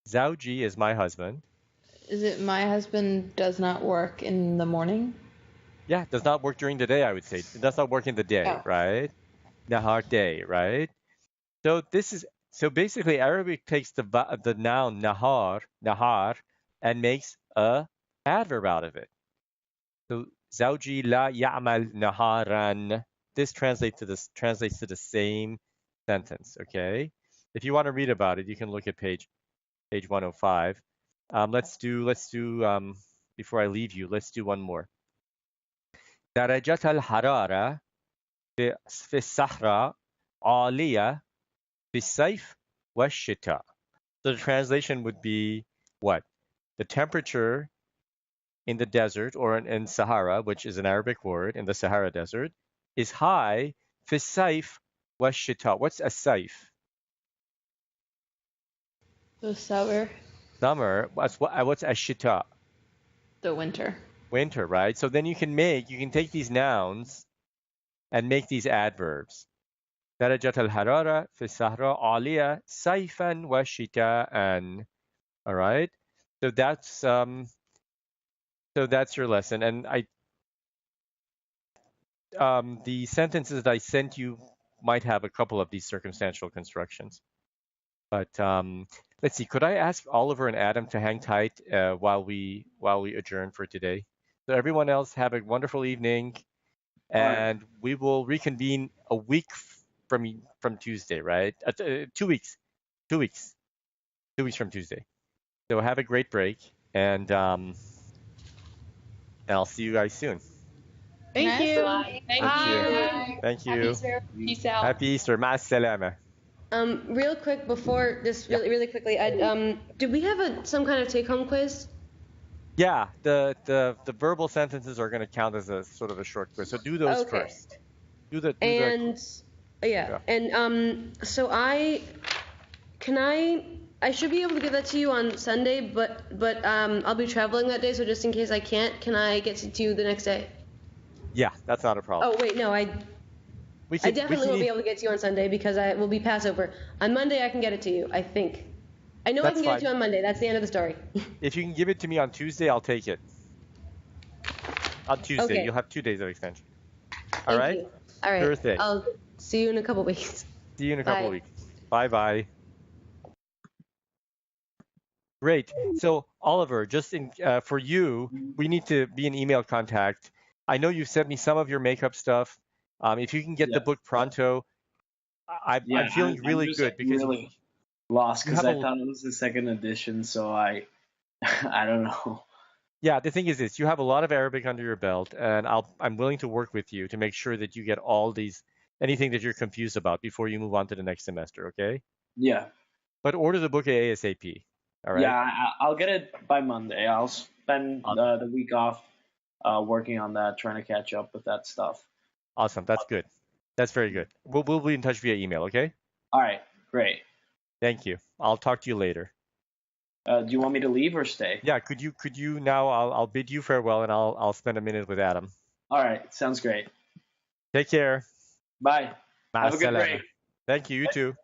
Zawji is my husband. Is it my husband does not work in the morning? Yeah, does not work during the day, I would say. It does not work in the day, right? Nahar day, right? So basically Arabic takes the noun nahar, and makes a adverb out of it. So Zawji la ya'mal naharan. This translates to the same sentence, okay? If you want to read about it, you can look at page 105. Let's do before I leave you, let's do one more. درجة الحرارة في الصحراء عالية في الصيف والشتاء. So the translation would be what? The temperature in the desert or in Sahara, which is an Arabic word, in the Sahara Desert, is high في الصيف والشتاء. What's a saif? The summer. Summer. What's ashita? The winter. Winter, right? So then you can take these nouns and make these adverbs. درجة الحرارة في الصحراء عالية صيفا وشتاء. All right. So that's your lesson. And the sentences that I sent you might have a couple of these circumstantial constructions. But let's see. Could I ask Oliver and Adam to hang tight while we adjourn for today? So everyone else, have a wonderful evening, and we will reconvene a week from Tuesday, right? 2 weeks. 2 weeks. 2 weeks from Tuesday. So have a great break, and I'll see you guys soon. Thank you. Thank you. Happy Easter. Peace out. Happy Easter. Ma'as salama. Real quick before this, really quickly, did we have some kind of take-home quiz? Yeah, the verbal sentences are going to count as a sort of a short quiz. So do those first. So I should be able to give that to you on Sunday, but I'll be traveling that day, so just in case I can't, can I get to you the next day? Yeah, that's not a problem. Oh wait, no, I definitely won't be able to get to you on Sunday because I will be Passover. On Monday, I can get it to you, I think. I know I can get it to you on Monday. That's the end of the story. If you can give it to me on Tuesday, I'll take it. On Tuesday, Okay. You'll have 2 days of extension. All right? You. All right. Sure thing. I'll see you in a couple weeks. See you in a couple of weeks. Bye-bye. Great. So, Oliver, just for you, we need to be in email contact. I know you sent me some of your makeup stuff. If you can get the book pronto, I'm feeling really good because really lost because I thought it was the second edition, so I don't know. Yeah, the thing is this: you have a lot of Arabic under your belt, and I'm willing to work with you to make sure that you get anything that you're confused about before you move on to the next semester. Okay? Yeah. But order the book ASAP. All right. Yeah, I'll get it by Monday. I'll spend the week off working on that, trying to catch up with that stuff. Awesome. That's good. That's very good. We'll be in touch via email. Okay? All right. Great. Thank you. I'll talk to you later. Do you want me to leave or stay? Yeah. Could you now? I'll bid you farewell, and I'll spend a minute with Adam. All right. Sounds great. Take care. Bye. Have a good break. Thank you. You too.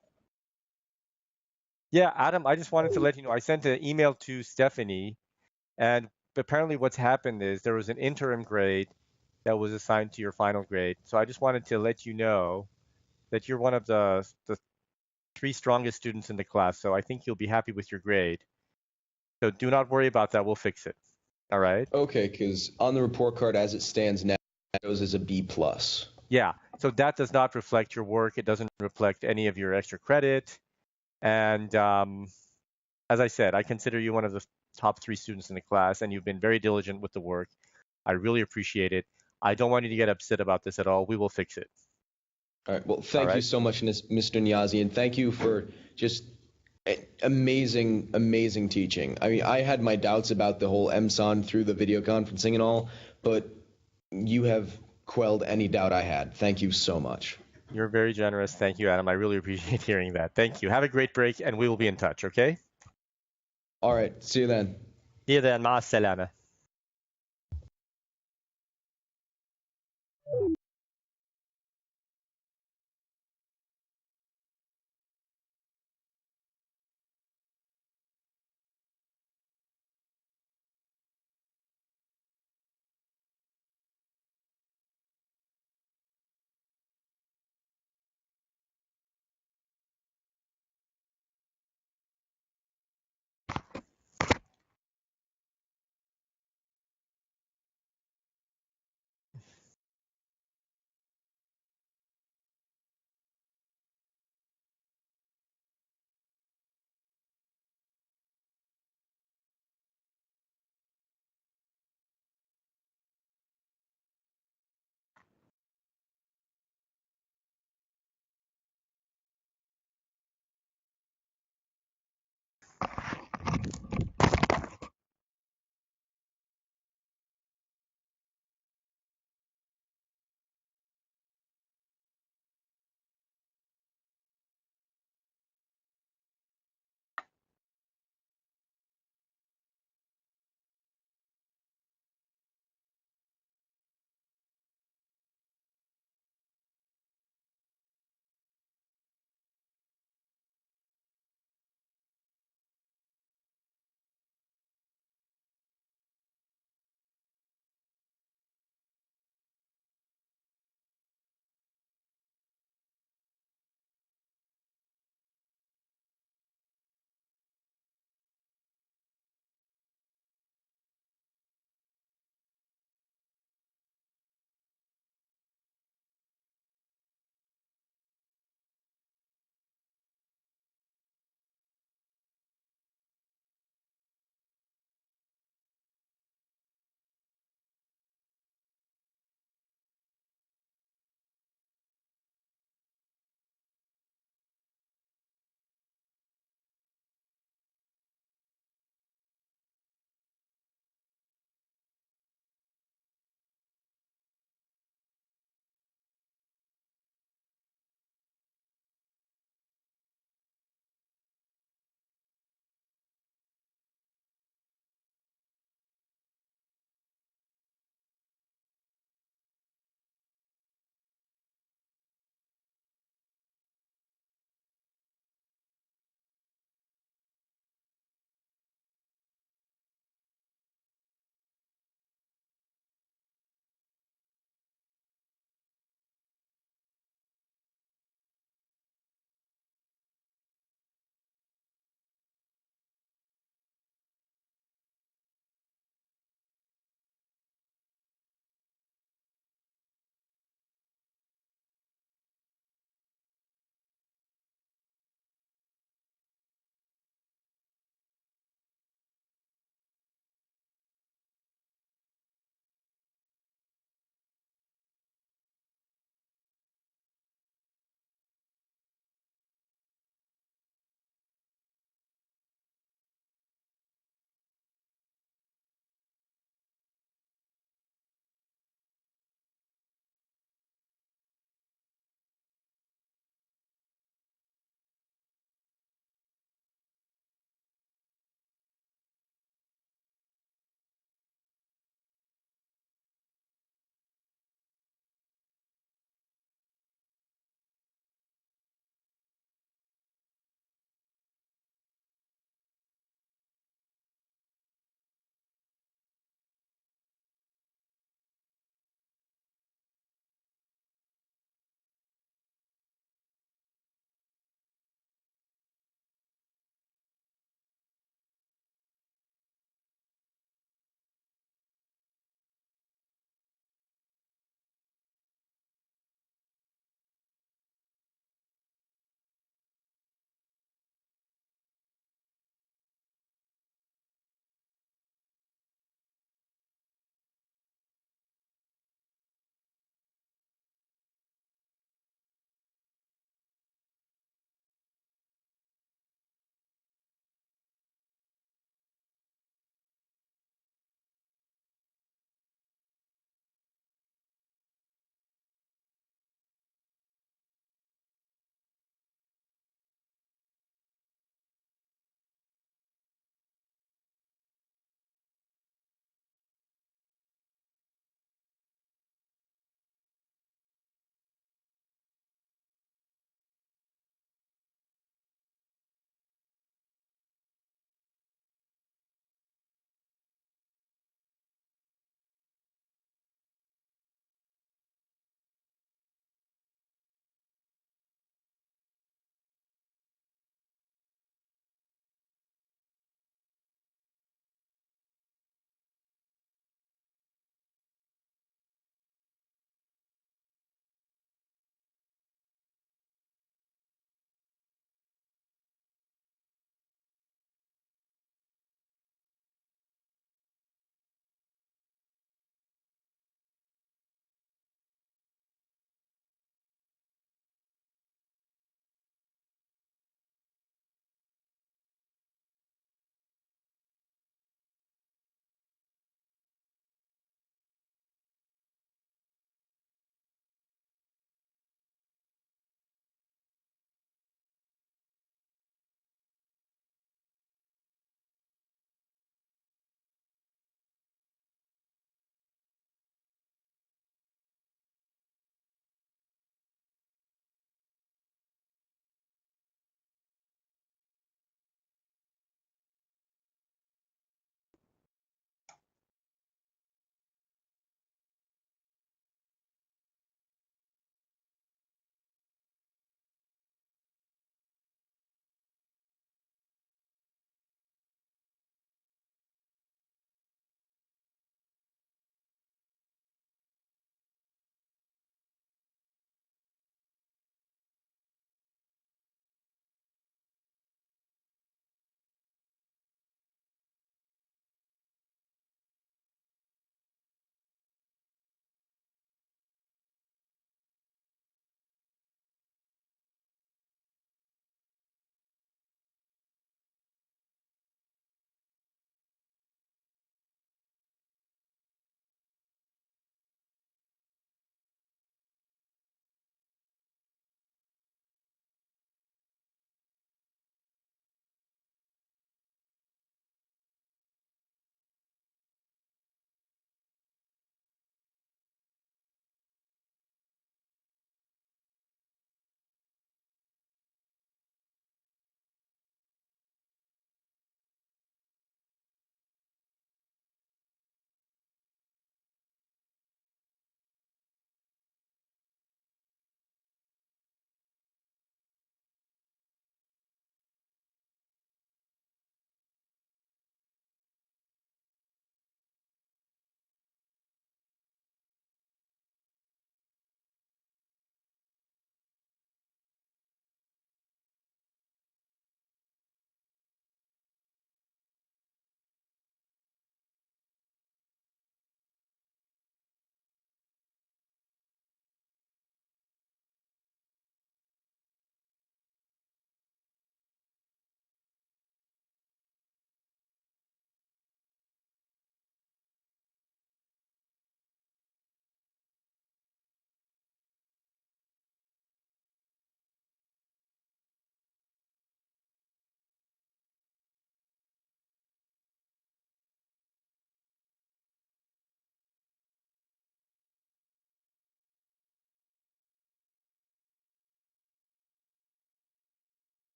Yeah, Adam, I just wanted to let you know I sent an email to Stephanie, and apparently what's happened is there was an interim grade that was assigned to your final grade. So I just wanted to let you know that you're one of the 3 strongest students in the class. So I think you'll be happy with your grade. So do not worry about that. We'll fix it. All right? Okay, because on the report card as it stands now, it goes as a B+. Yeah, so that does not reflect your work. It doesn't reflect any of your extra credit. And as I said, I consider you one of the top 3 students in the class, and you've been very diligent with the work. I really appreciate it. I don't want you to get upset about this at all. We will fix it. All right. Well, thank you so much, Mr. Niazi, and thank you for just amazing teaching. I mean, I had my doubts about the whole MSON through the video conferencing and all, but you have quelled any doubt I had. Thank you so much. You're very generous. Thank you, Adam. I really appreciate hearing that. Thank you. Have a great break, and we will be in touch, okay? All right. See you then. See you then. مع السلامة.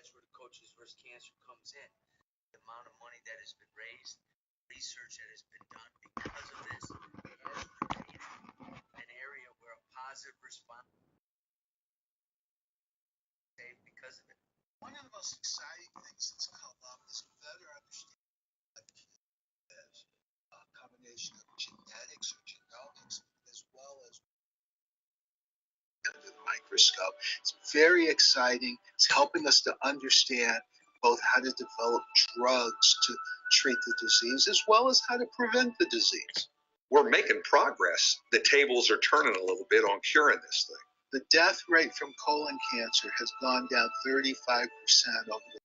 that's where the Coaches vs. Cancer comes in. The amount of money that has been raised, research that has been done because of this, has created an area where a positive response is because of it. One of the most exciting things that's come up is better understanding what is a combination of genetics or genomics as well as the microscope. It's very exciting. It's helping us to understand both how to develop drugs to treat the disease as well as how to prevent the disease. We're making progress. The tables are turning a little bit on curing this thing. The death rate from colon cancer has gone down 35% over the